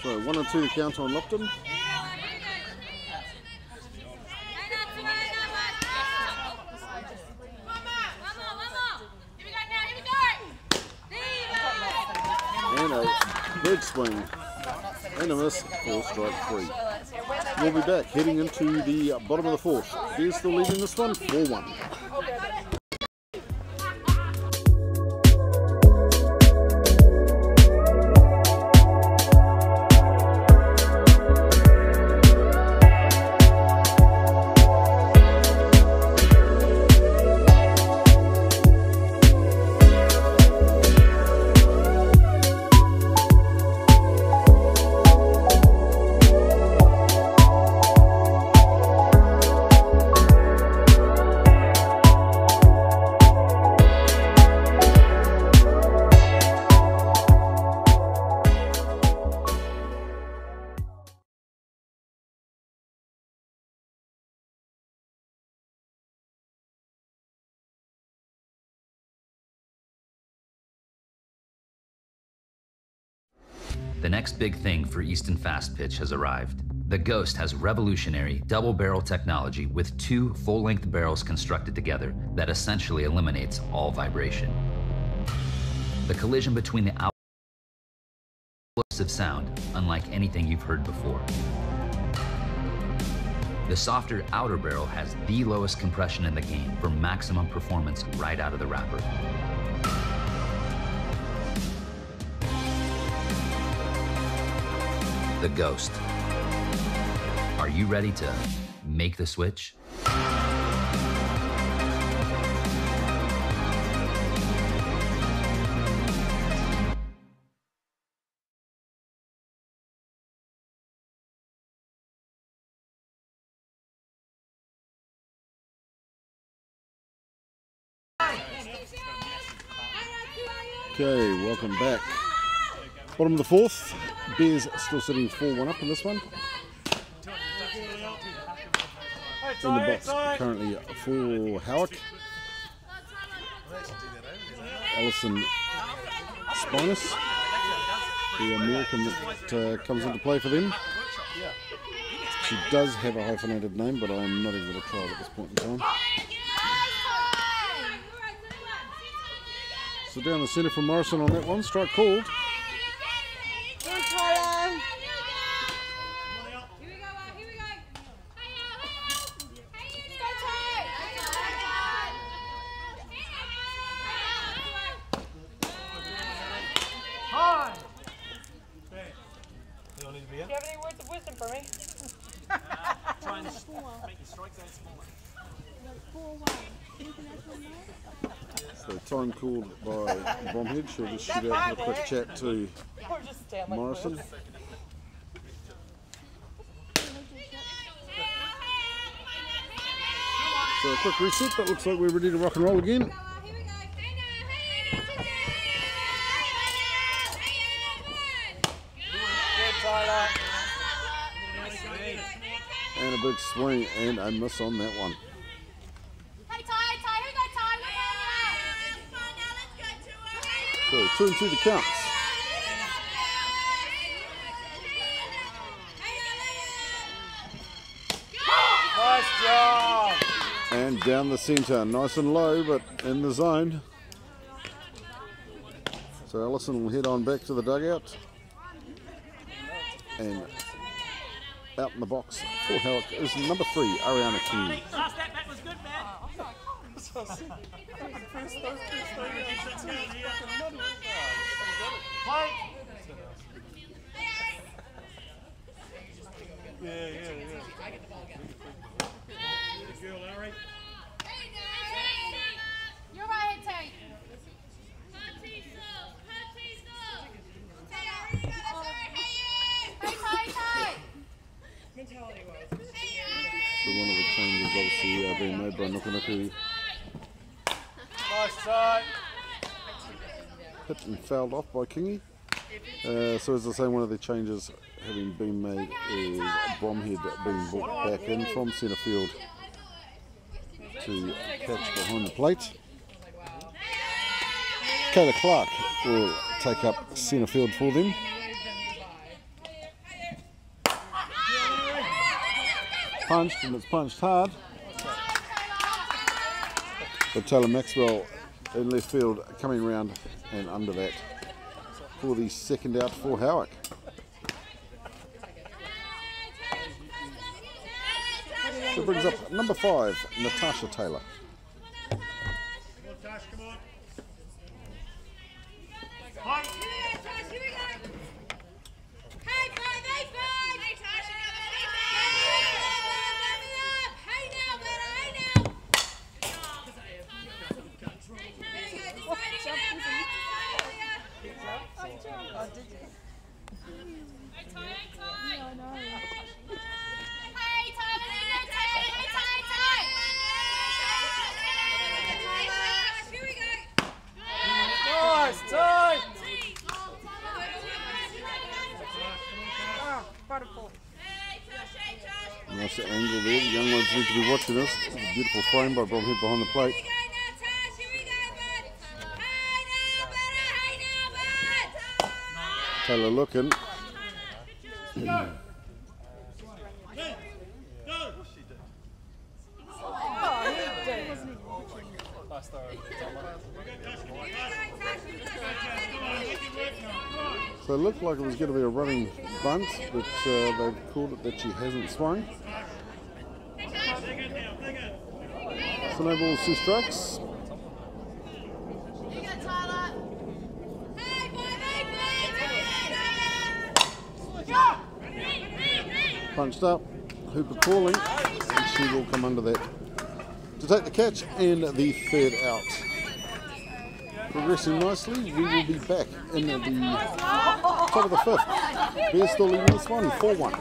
So 1-2 the count on Lupton. And a good swing and a miss for strike 3. We'll be back heading into the bottom of the 4th. Bears still leading this one 4-1. The next big thing for Easton Fast Pitch has arrived. The Ghost has revolutionary double barrel technology with 2 full-length barrels constructed together that essentially eliminates all vibration. The collision between the explosive sound, unlike anything you've heard before. The softer outer barrel has the lowest compression in the game for maximum performance right out of the wrapper. The Ghost. Are you ready to make the switch? Okay, welcome back. Bottom of the fourth. Bears still sitting 4-1 up in this one. In the box currently for Howick. Alison Spinus, the American that comes into play for them. She does have a hyphenated name, but I'm not even going to try it at this point in time. So down the centre from Morrison on that one. Strike called. Do you have any words of wisdom for me? Try and make your strikes out smaller. So time called by Bromhead. She'll just shoot out and have a quick chat to Morrison. So a quick reset, but looks like we're ready to rock and roll again. And a big swing and a miss on that one. So 2 and 2 the counts. Nice job! And down the centre, nice and low, but in the zone. So Allison will head on back to the dugout. And out in the box for Howick is number 3, Ariana King. Last step back was good, man. You're right, Terry. So one of the changes obviously being made by Nukunuku. Nice try. Hit and fouled off by Kingy. So as I say, one of the changes having been made is Bromhead being brought back in from centre field to catch behind the plate. Kayla Clark will take up centre field for them. Punched, and it's punched hard. But Taylor Maxwell in left field coming round and under that for the second out for Howick. So brings up number 5, Natasha Taylor. Nice angle there. The young ones need to be watching this. It's a beautiful frame by Bromhead behind the plate. Taylor looking. So it looked like it was going to be a running bunt, but they've called it that she hasn't swung. So no balls, 2 strikes. Punched up, Hooper calling, and she will come under that to take the catch and the 3rd out. Progressing nicely, we will be back in the top of the 5th. Bears still leading this one, 4-1.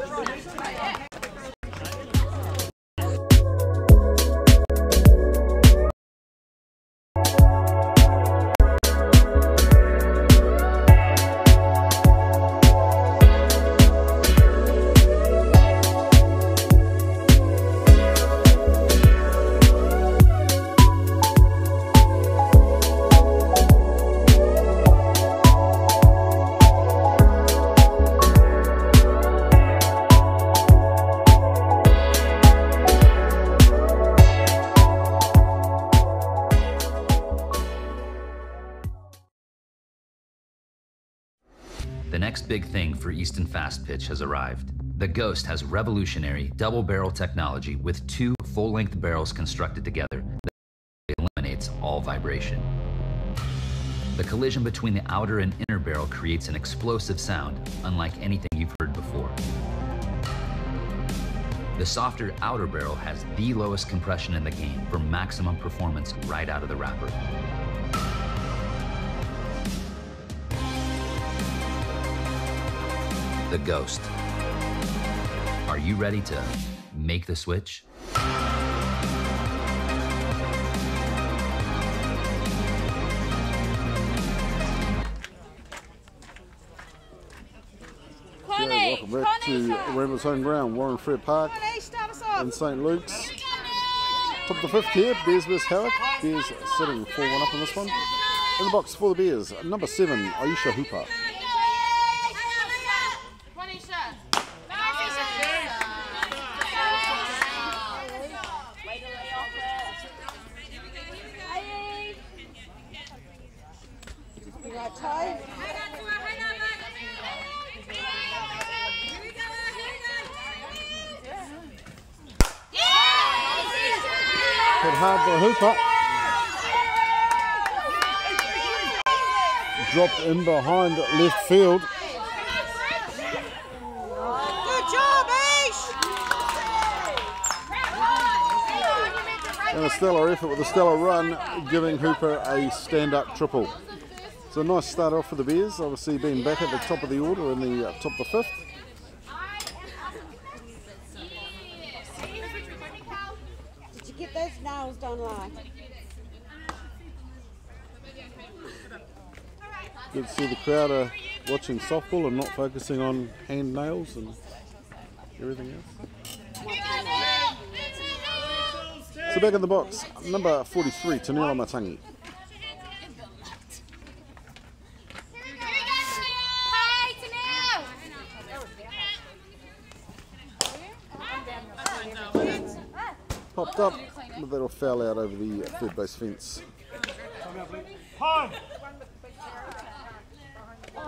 The next big thing for Easton Fast Pitch has arrived. The Ghost has revolutionary double barrel technology with 2 full-length barrels constructed together that eliminates all vibration. The collision between the outer and inner barrel creates an explosive sound unlike anything you've heard before. The softer outer barrel has the lowest compression in the game for maximum performance right out of the wrapper. The Ghost. Are you ready to make the switch? Welcome back to Ramblers home ground, Warren Frere Park in St. Luke's. Top of the 5th here, Bears vs Howick. Bears sitting 4-1 up in this one. In the box for the Bears, number 7, Aisha Hooper. Hit hard by Hooper. Dropped in behind left field. Good job, Ish! And a stellar effort with a stellar run, giving Hooper a stand-up triple. So a nice start off for the Bears, obviously being back at the top of the order in the top of the 5th. Did you get those nails done live? Good to see the crowd are watching softball and not focusing on hand nails and everything else. So back in the box, number 43, Tanila Matangi. Popped up, but that'll foul out over the third base fence.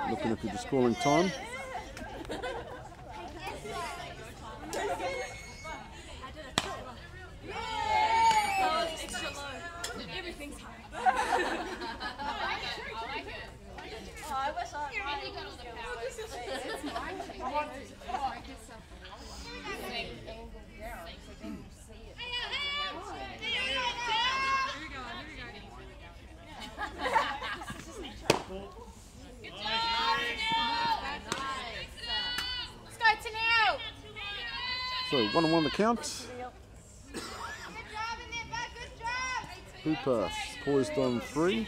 Looking at the just calling time. So 1-1 the count. Hooper poised on 3.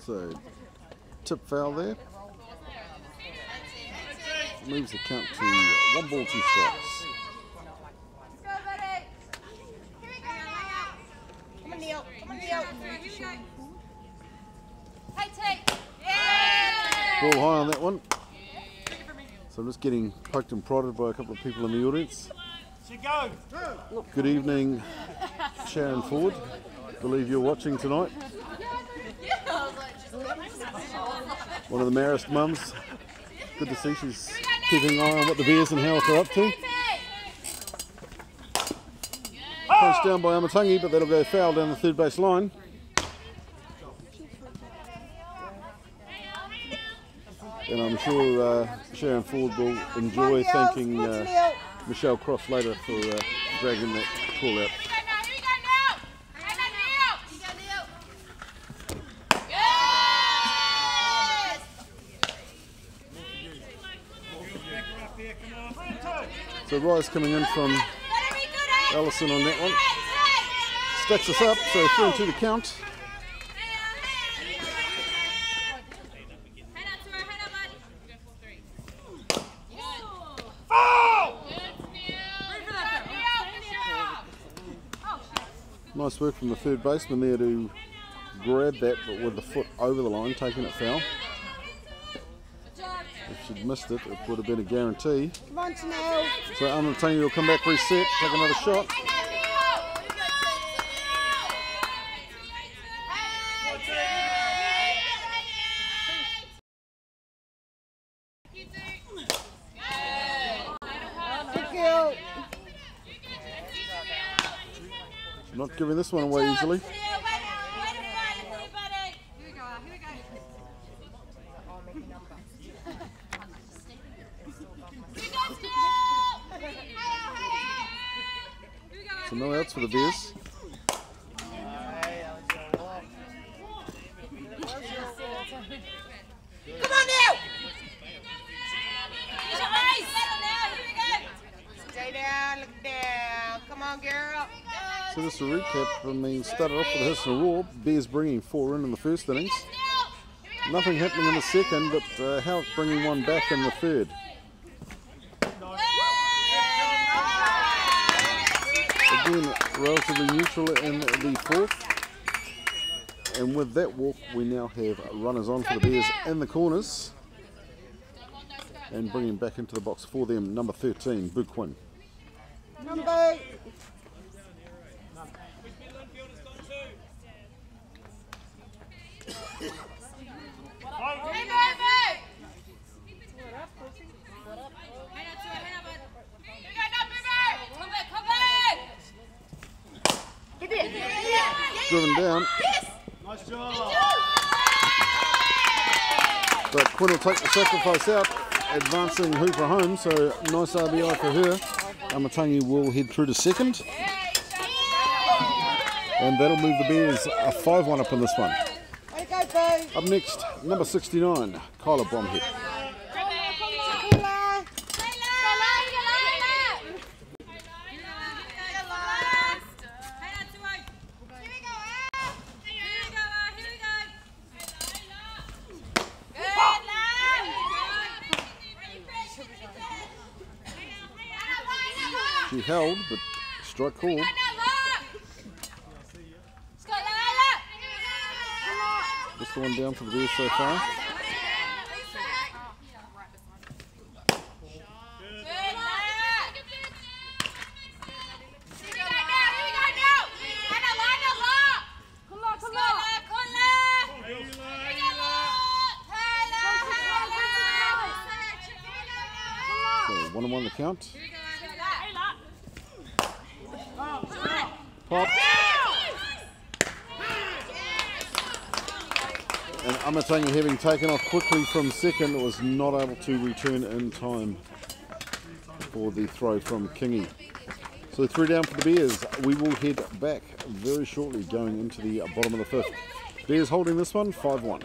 So tip foul there. Moves the count to 1 ball, 2 strikes. Come on, Neil. Come on, Neil. Good ball high on that one. So I'm just getting poked and prodded by a couple of people in the audience. Good evening, Sharon Ford. Believe you're watching tonight. One of the Marist mums. Good to see she's keeping an eye on what the Bears and Howick are up to. Punched down by Amatangi, but that'll go foul down the third base line. And I'm sure Sharon Ford will enjoy thanking Michelle Cross later for dragging that call out. So Rise coming in from Allison on that one. Stacks us up, so 3 and 2 to count. Nice work from the third baseman there to grab that, but with the foot over the line, taking it foul. If she'd missed it, it would have been a guarantee. Come on, Chanel. So Amatangi will come back, reset, take another shot. Not giving this one away easily. So no outs for the Bears. Come on now! Stay down, look down. Come on, girl. So just a recap, I mean, started off with a hiss and a roar. Bears bringing 4 in the first innings. Nothing happening in the second, but Howick bringing 1 back in the third. Again, relatively neutral in the fourth. And with that walk, we now have runners on for the Bears in the corners. And bringing back into the box for them, number 13, Buquin. Number. Driven down. Nice job. But Quinn will take the sacrifice out, advancing Hooper home, so nice RBI for her. Amatangi will head through to second. And that'll move the Bears a 5-1 up in this one. Way to go, Boo. Up next, number 69, Kyla Bromhead. She held, but strike called. Just the one down for the Bears so far. So 1-1 the count. Pop. And Amatangi, having taken off quickly from second, was not able to return in time for the throw from Kingy. So 3 down for the Bears. We will head back very shortly going into the bottom of the 5th. Bears holding this one 5-1.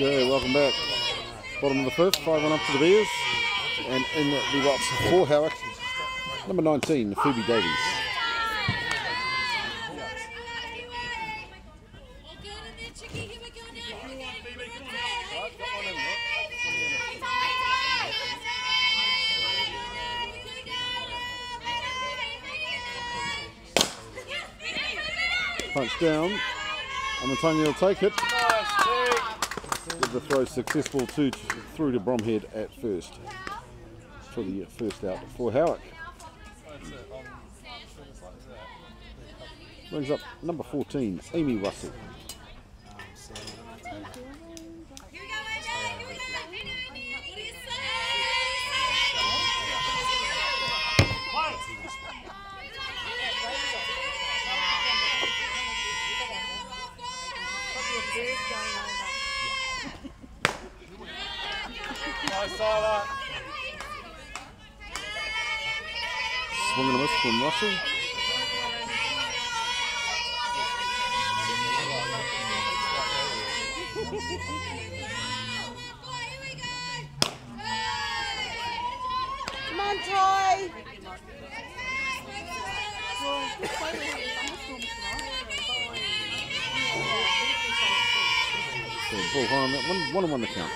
Okay, welcome back. Bottom of the fifth, 5-1 up to the Bears. And in the box for Howick, number 19, Phoebe Davies. Punch down. Amatanya will take it. Give the throw successful through to Bromhead at first. For the first out for Howick. Brings up number 14, Amy Russell. Swing and a miss from Russell. Come on, Ty. So ball high on that one, 1-1 to count.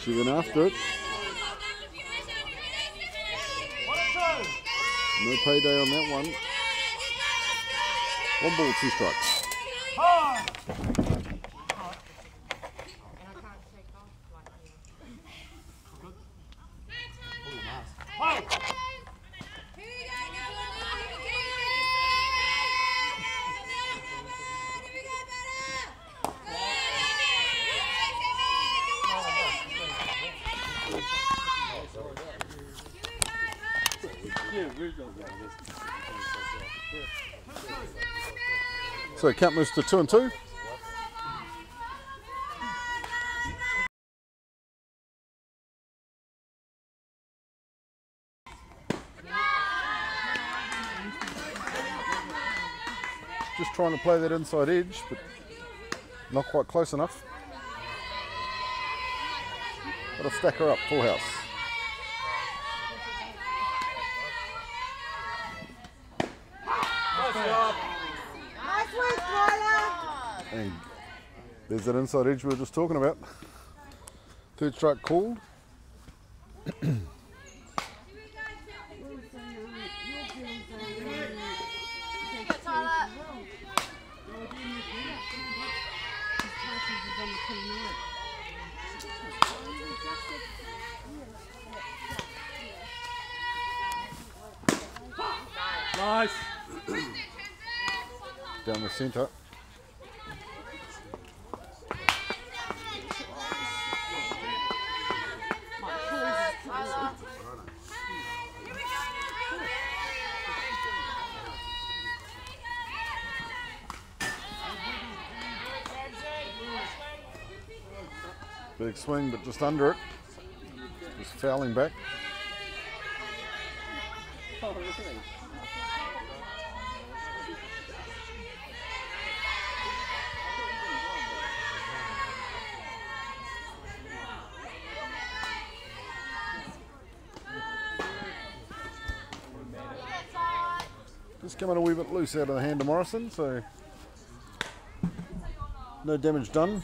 She went after it. No payday on that one. 1 ball, 2 strikes. So count moves to 2 and 2. Just trying to play that inside edge, but not quite close enough. That'll stack her up, full house. Nice work, Tyler. And there's that inside edge we were just talking about. 3rd strike called. Nice. Down the centre. Big swing, but just under it. Just fouling back. Just coming a wee bit loose out of the hand of Morrison, so no damage done.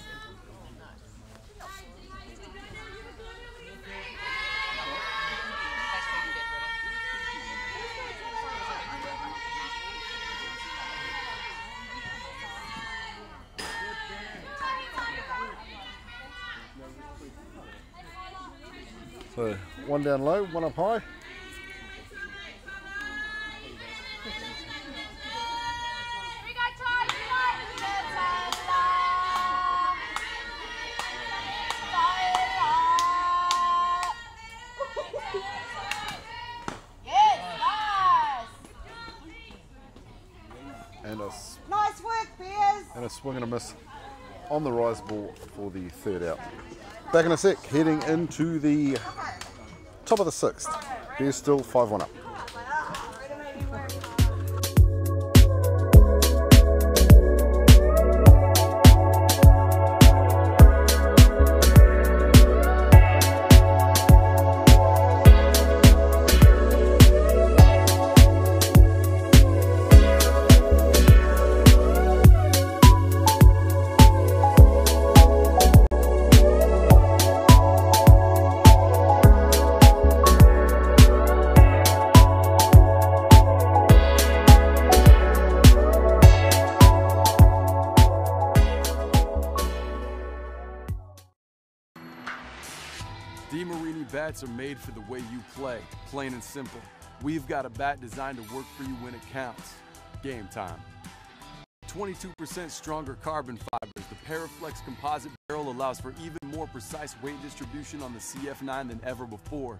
So 1 down low, 1 up high. Nice work, Bears. And a swing and a miss on the rise ball for the 3rd out. Back in a sec, heading into the top of the 6th. Bears still 5-1 up. DeMarini bats are made for the way you play, plain and simple. We've got a bat designed to work for you when it counts. Game time. 22% stronger carbon fibers, the Paraflex composite barrel allows for even more precise weight distribution on the CF9 than ever before.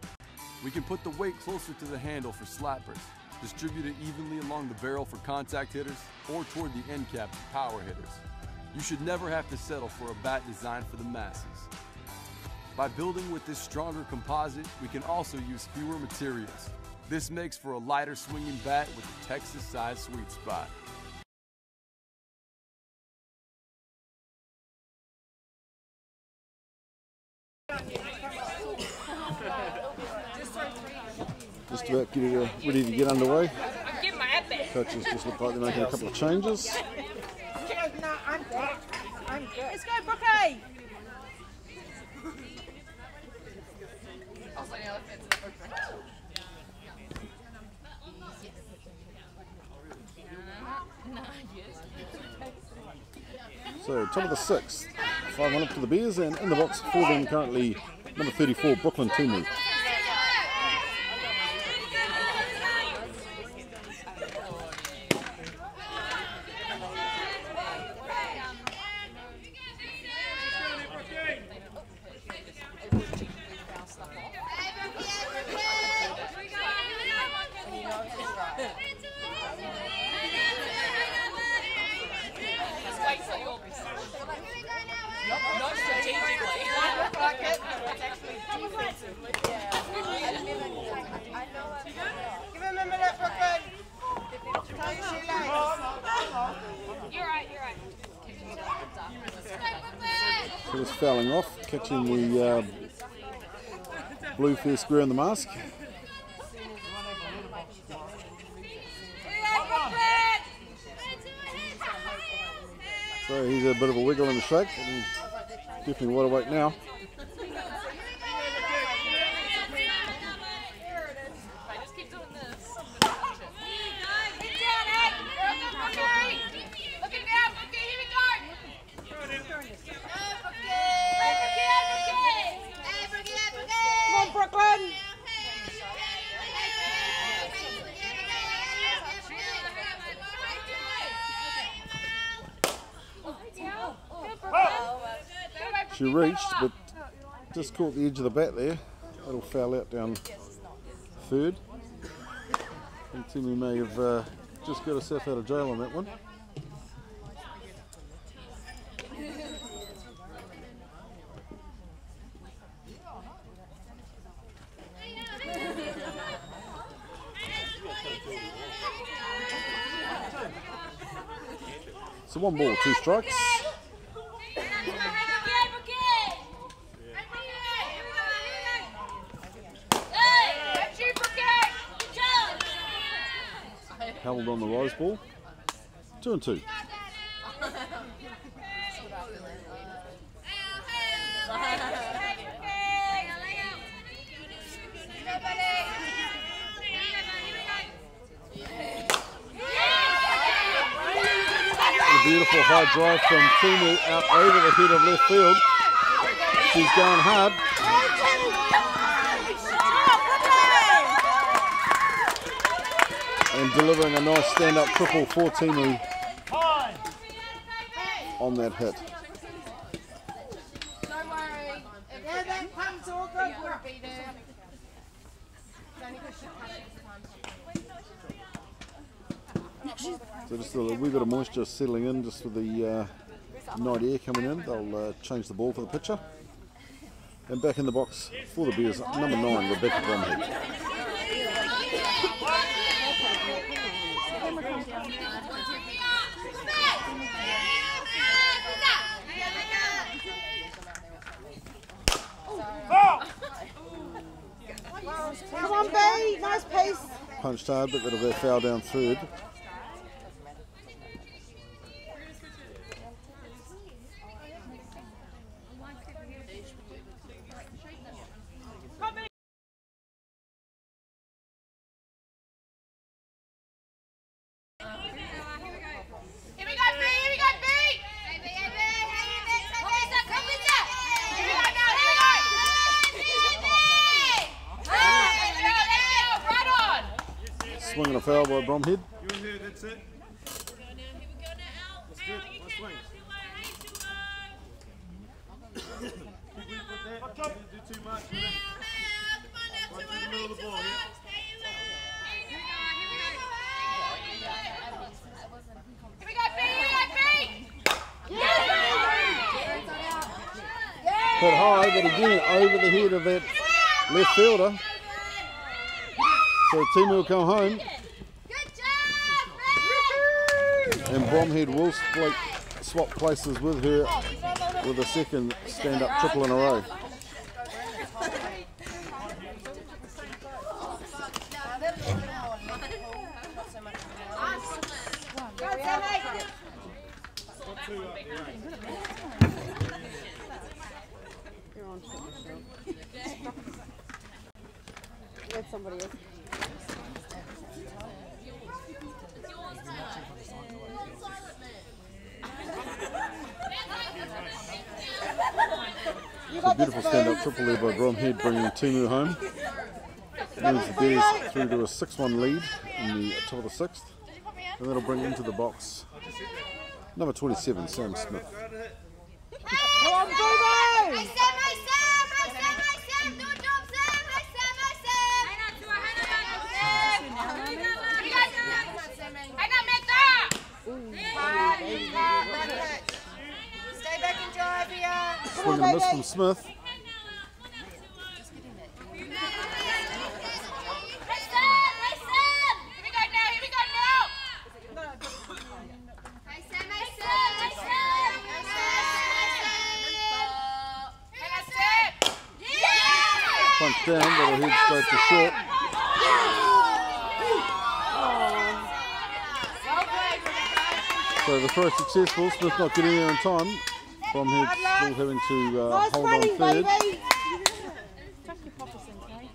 We can put the weight closer to the handle for slappers, distribute it evenly along the barrel for contact hitters, or toward the end cap for power hitters. You should never have to settle for a bat designed for the masses. By building with this stronger composite, we can also use fewer materials. This makes for a lighter swinging bat with a Texas-sized sweet spot. Just about ready to get underway. I'm getting my hat back. Coaches just look like they're making a couple of changes. No, I'm good. I'm good. Let's go, Brookie! So, top of the sixth. 5-1 up to the Bears, and in the box for them currently number 34, Brooklyn Tumu. So just fouling off, catching the blue fair square in the mask. So he's a bit of a wiggle and a shake, and definitely wide awake now. She reached, but just caught the edge of the bat there. That'll foul out down third. I think Timmy may have just got herself out of jail on that one. So 1 ball, 2 strikes. Held on the rise ball. 2 and 2. A beautiful high drive from Tumu out over the head of left field. She's going hard. And delivering a nice stand-up triple for Tumu on that hit. Don't worry. Yeah, that pump's all good. We'll be there. So just a wee bit of moisture settling in just with the night air coming in. They'll change the ball for the pitcher. And back in the box for the Bears, number 9, Rebecca Bromhead. Come on, B. Nice piece. Punched hard, but that'll go foul down third. swing and a foul by Bromhead. You in here, that's it. That's good. Nice swing. Don't do too much. Right through the middle of the ball, yeah. Here we go, B! Here we go, B! Hit high, but again over the head of that left fielder. So Timu will come home. Good job, And Bromhead will swap places with her with a second stand-up triple in a row. Let somebody else. It's a beautiful stand-up triple there by Bromhead, bringing Timu home. Moves the Bears through to a 6-1 lead in the top of the 6th. And that'll bring into the box number 27, Sam Smith. Come on, Boo-Boo! Hey, Sam! Do a job, Sam! Hey, Sam! Stay back and drive here. Swing and a miss from Smith. Punch down, but a head straight to short. So the throw successful, Smith not getting there in time. Bromhead still having to hold on third. Chuck your poppers in, okay?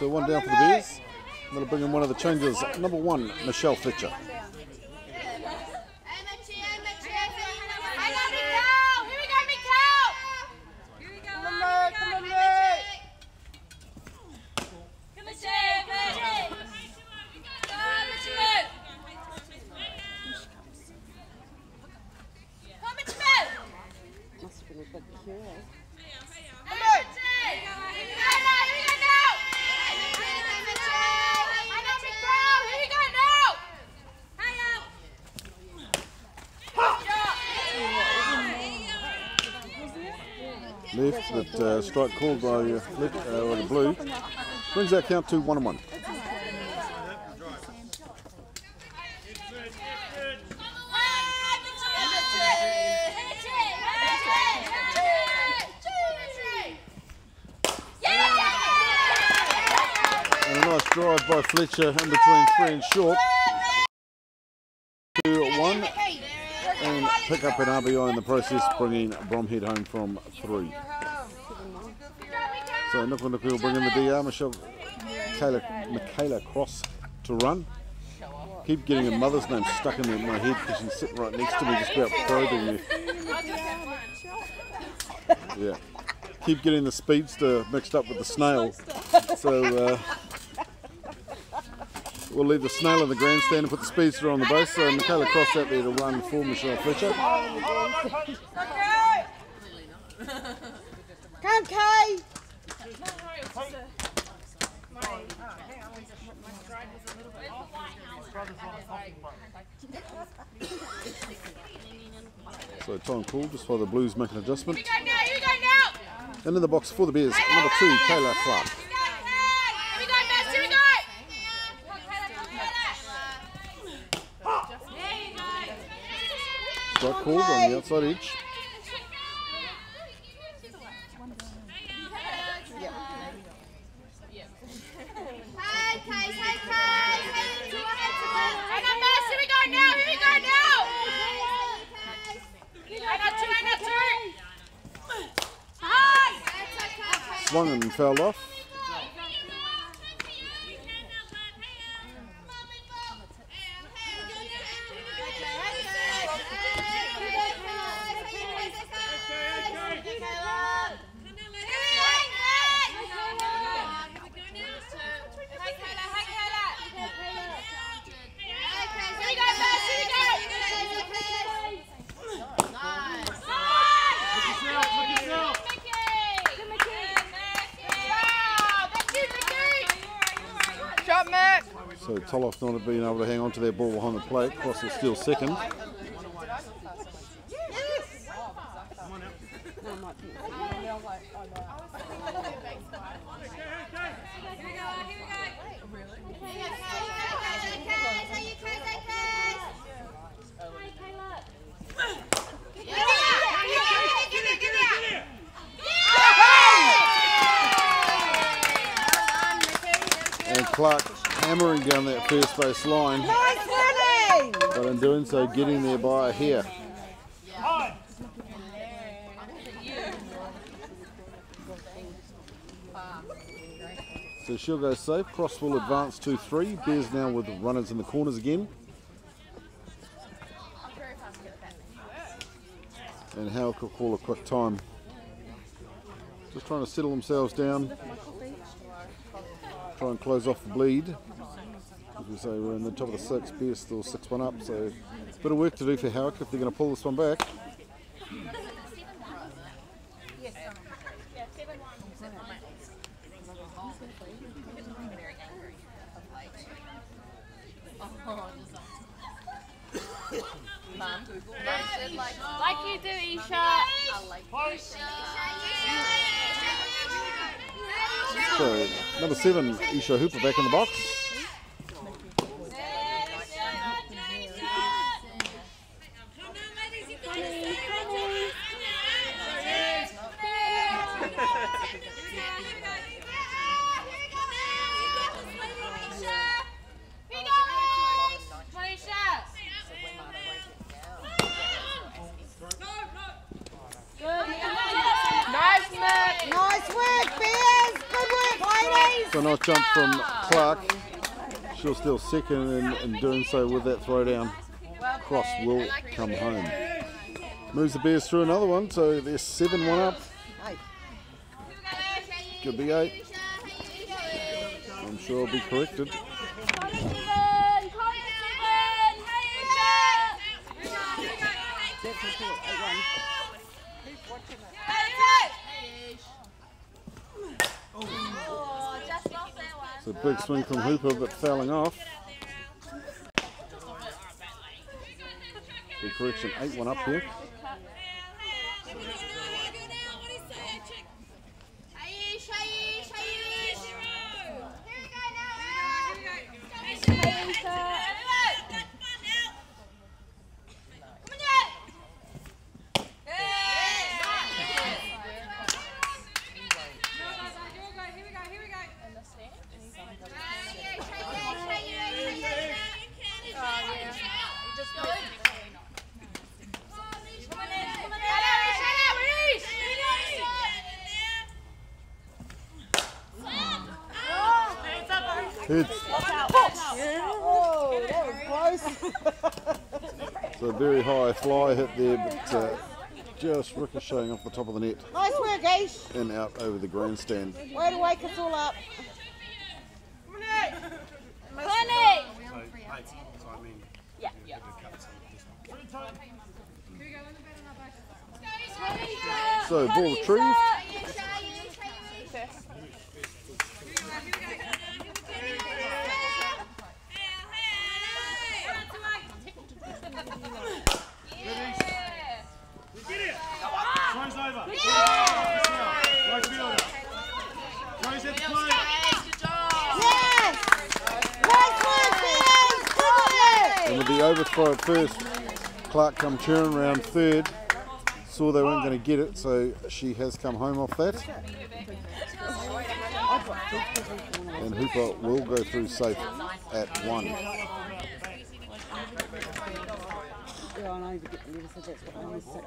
So one down for the Bears. That'll bring in one of the changes, number 1, Michelle Fletcher. Left, but strike called by the Blue. Brings our count to 1-1. And a nice drive by Fletcher in between 3 and short. 2-1. And pick up an RBI in the process, bringing Bromhead home from 3. So Nuku will bring in the DR, Michaela Cross to run. Keep getting her mother's name stuck in my head because she's sitting right next to me, just about probing me. Yeah. Keep getting the speedster mixed up with the snail. So we'll leave the snail in the grandstand and put the speedster on the base. So Michaela Cross out there to run for Michelle Fletcher. Come, Kay! So time call just while the Blues make an adjustment. Here we go now! And in the box for the Bears, number 2, Kayla Clark. Here we go, Max, here we go! Strike called on the outside edge. Swung and fouled off. So Toloff not being able to hang on to their ball behind the plate. Cross will steal second. And Clark hammering down that first base line. But in doing so, getting there by a hair. So she'll go safe. Cross will advance 2-3. Bears now with runners in the corners again. And Howick will call a quick time. Just trying to settle themselves down. Try and close off the bleed. As we say, we're in the top of the six. Bears still 6-1 up. So it's a bit of work to do for Howick if they're going to pull this one back. Like you do, Isha. So number 7, Isha Hooper back in the box. So nice jump from Clark. She'll steal second and doing so with that throwdown. Cross will come home. Moves the Bears through another one, so they're 7-1 up. Could be 8. I'm sure I'll be corrected. So big swing from Hooper, but fouling off. Big correction, 8-1 up here. Oh, that was close. So a very high fly hit there, but just ricocheting off the top of the net. Nice work, Ish. And out over the grandstand. Way to wake us all up. So ball retrieved. And with the overthrow at first, Clark come churning around third. Saw they weren't going to get it, so she has come home off that. And Hooper will go through safe at 1. Yeah, I know you get the letters, so that's what I always say.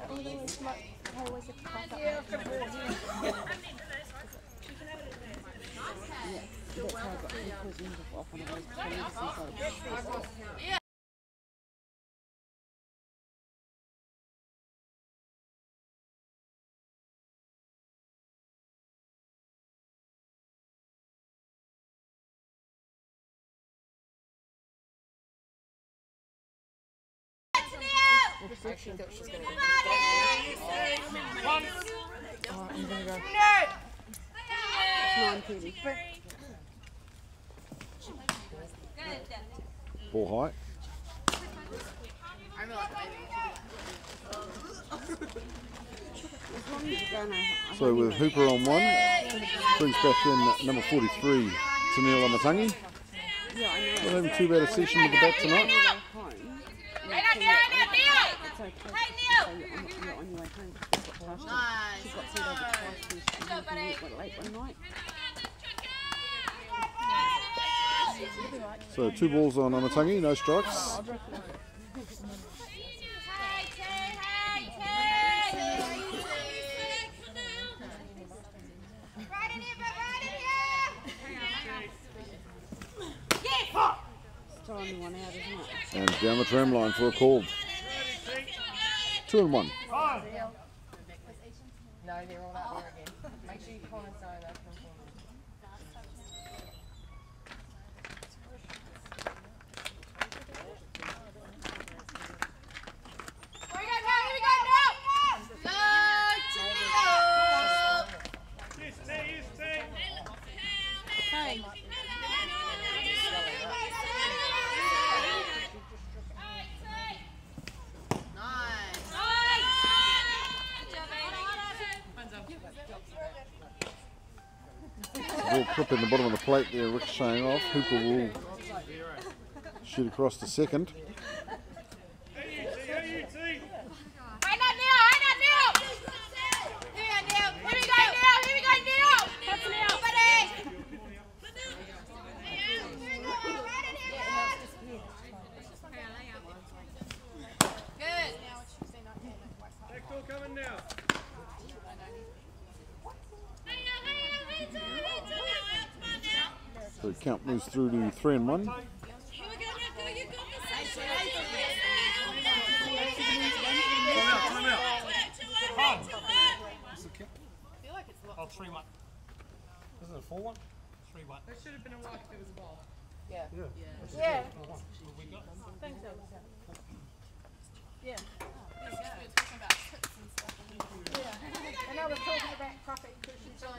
Actually thought she was going to Oh, I'm going to go. 9:30. Ball high. So with Hooper on one, brings back in number 43, Tanil Amatangi. Not having too bad a session with the bat tonight. So 2 balls on Amatangi, no strikes. And down the tram line for a call. 2 and 1. No, they're all out there again. Make sure you corner zone up. Ball clip in the bottom of the plate there, ricocheting off. Hooper will shoot across to second. So the count moves through to 3 and 1. Oh, 3-1. Isn't it a 4-1? 3-1. There should have been a walk if it was a ball. Yeah. Yeah. What have we got? I think so. Yeah. And I was talking about coffee because she's on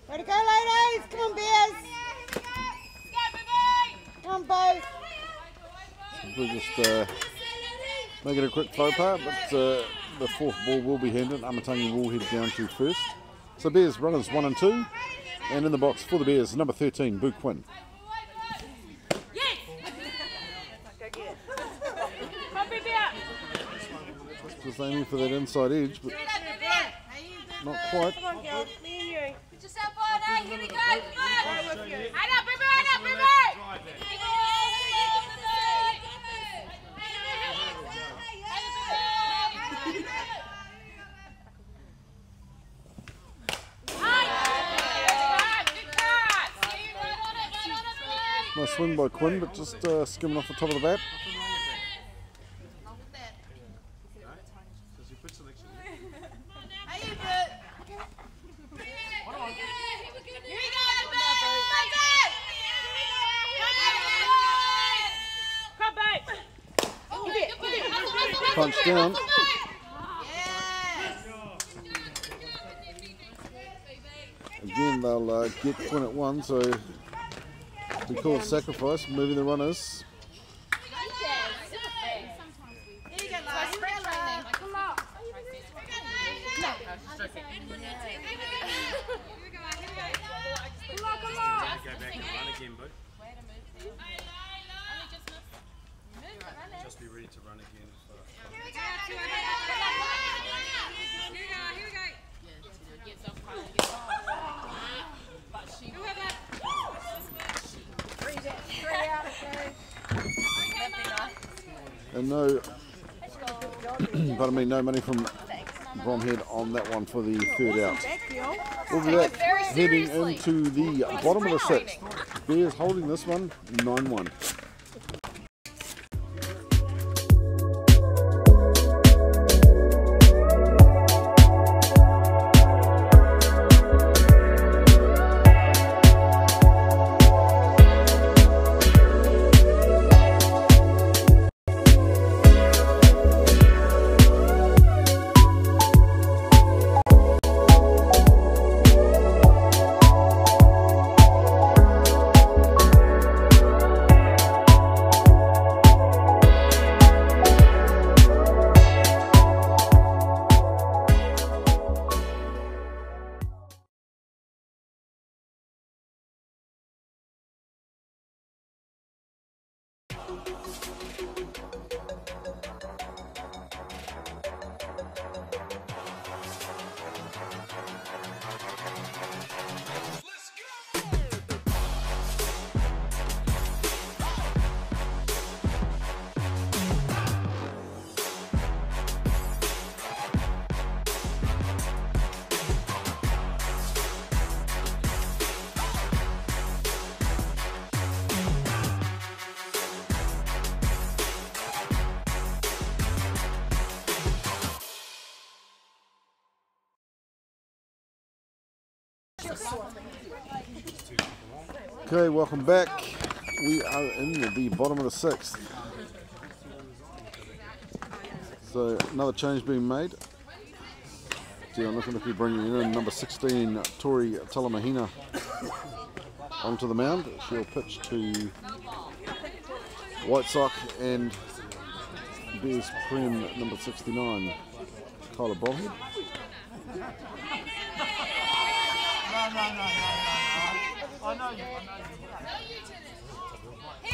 way to go, ladies! Come on, Bears! Come on, boys! We'll just make it a quick throw part, but the 4th ball will be handed. Amatangi will head down to first. So Bears runners 1 and 2, and in the box for the Bears, number 13, Boo Quinn. Just aiming for that inside edge, but not quite. Come on, girl. Me and you. Put yourself on, eh? Here we go. Come on. With you. Hand up, Boo, Nice swing by Quinn, but just skimming off the top of the bat. Punch down. Again, they'll get Quinn at 1, so we call it sacrifice, moving the runners. Just be ready to run again. And no, pardon me, no money from Bromhead on that one for the 3rd out. We'll be back heading into the bottom of the 6th. Bears holding this one 9-1. Okay, welcome back. We are in the bottom of the 6th. So another change being made. I'm looking to be bringing in number 16, Tori Talamahina, onto the mound. She'll pitch to White Sock and Bears Prem number 69, Kyla Bromhead.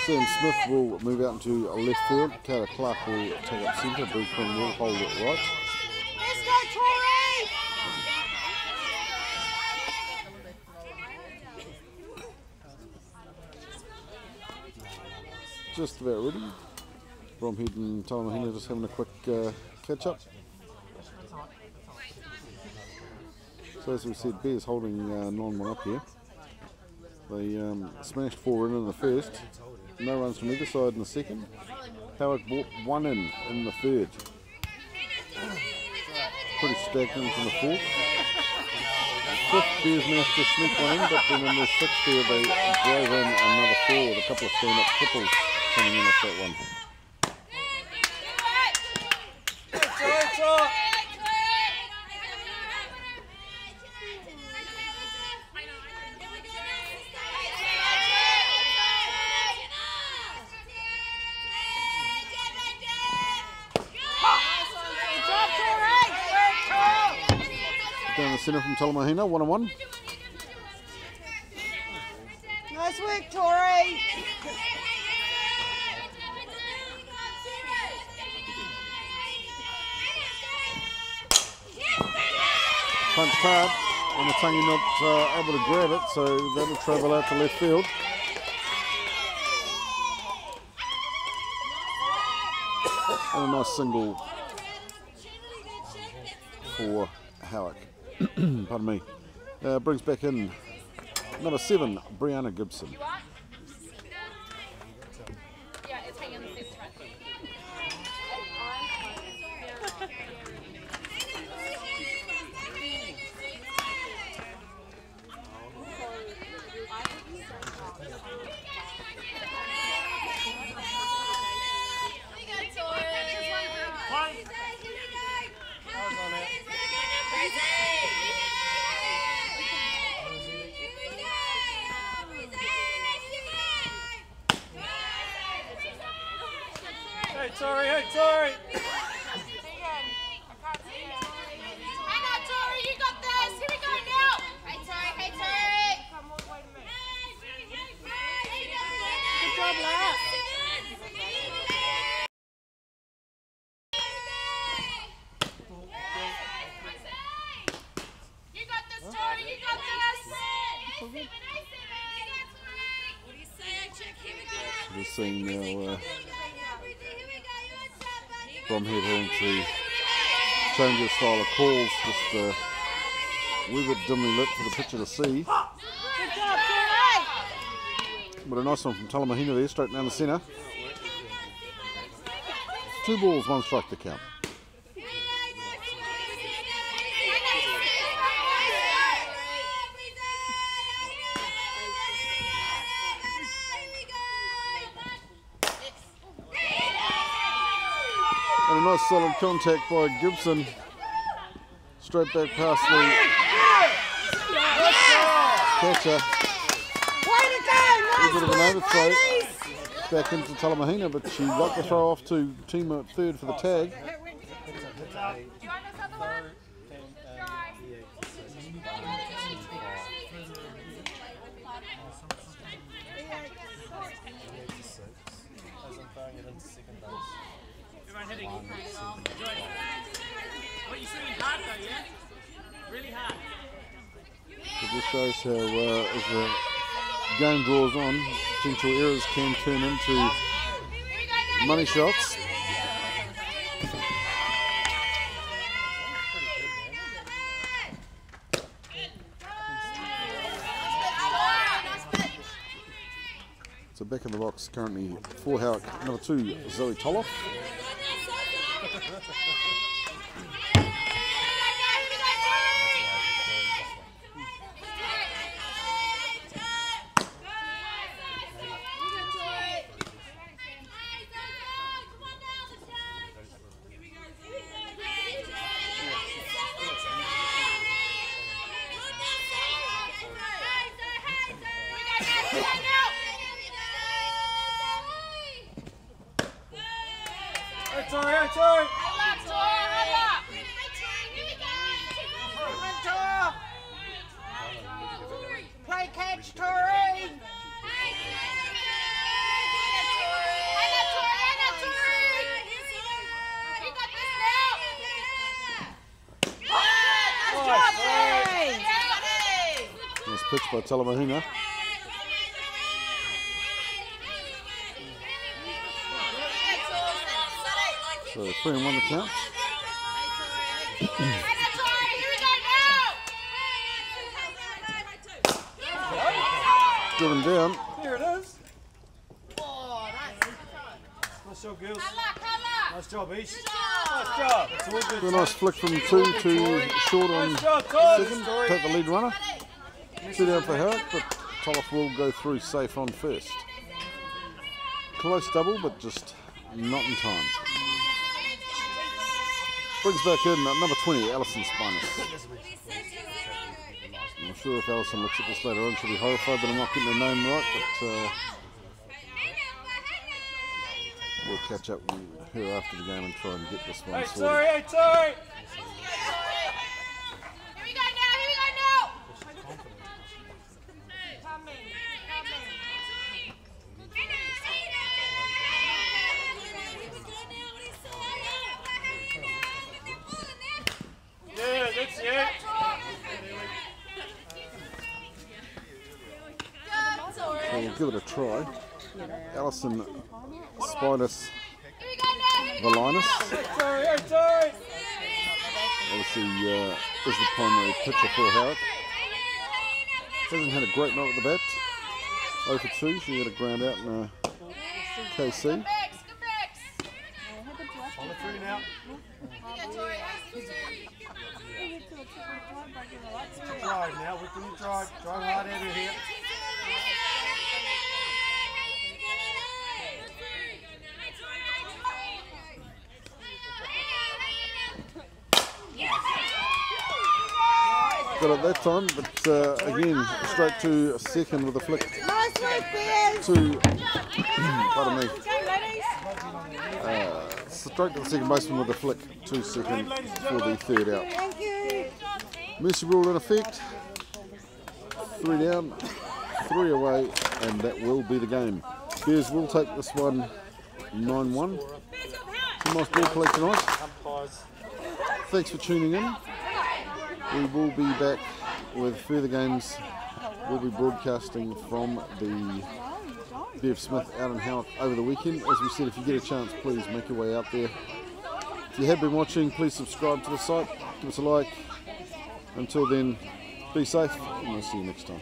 Sam Smith will move out into left field. Kara Clark will take up centre. Bree Quinn will hold it right. Let's go, Tori! Just about ready. Bromhead and Talamahina just having a quick catch up. So as we said, Bears holding 9-1 up here. They smashed 4 in the first. No runs from either side in the second. Howick brought 1 in the third. Pretty stagnant in the fourth. Fifth, Bears managed to sneak 1 in, but then in the 6th there they drove in another 4 with a couple of stand-up triples coming in off that one. Down the centre from Talamahina, 1-1. Nice work, Tori! Punched hard, and the Tangi not able to grab it, so that'll travel out to left field. And a nice single for Howick. Pardon me. Brings back in number 7, Brianna Gibson. Yeah, it's hanging on the fence front. Hey, Tori, hey, Tori! Hang on, Tori, you got this. Here we go now. Hey, Tori, hey, Tori. Good job, lad. You got this, Tori, you got this. What do you say? Check, here we go. We're seeing now Bromhead having to change his style of calls, just a wee bit dimly lit for the pitcher to see. Good job, Tori! But a nice one from Talamahina there, straight down the centre. 2 balls, 1 strike to count. And a nice solid contact by Gibson. Straight back past the catcher. Way to go! A bit of an Nice overthrow work, ladies! back into Talamahina, but she got the throw off to team at third for the tag. Do you want this other one? Everyone hitting. What you swinging hard though, yeah? Really hard. It just shows how as the game draws on, potential errors can turn into money shots. So back in the box currently for Howick, number 2, Zoe Toloff. Tori. Play catch, Tori. Nice pitch by Talamahina. So 3-1 the count. Driven down. Here it is. Nice job, girls. Nice job, East. Nice job. It's all good. A nice flick from 2 to short on Nice job, Todd. second. Take the lead runner. 2 down for Howick, but Toloff will go through safe on first. Close double, but just not in time. Brings back in number 20, Alison Spinus. I'm sure if Alison looks at this later on, she'll be horrified that I'm not getting her name right, but we'll catch up with her after the game and try and get this one Hey, sorted. Tori, hey, Tori. Here we go now. Yeah, that's it. So we'll give it a try. Alison Spinus Valinus Hey, Tori, hey, Tori. obviously is the primary pitcher for Howick. Hasn't had a great night at the bat. 0 for 2, she had a ground out in a KC. On the 3 now. Drive now, we can drive hard out of here. Got it that time, but again, straight to second with a flick Nice work, Bears. to, pardon me, straight to the second baseman with a flick to second for the third out. Thank you. Mercy rule in effect, 3 down, 3 away, and that will be the game. Bears will take this one 9-1. Some nice ball play tonight. Thanks for tuning in. We will be back with further games. We'll be broadcasting from the Bev Smith out in Howick over the weekend. As we said, if you get a chance, please make your way out there. If you have been watching, please subscribe to the site, give us a like. Until then, be safe, and we'll see you next time.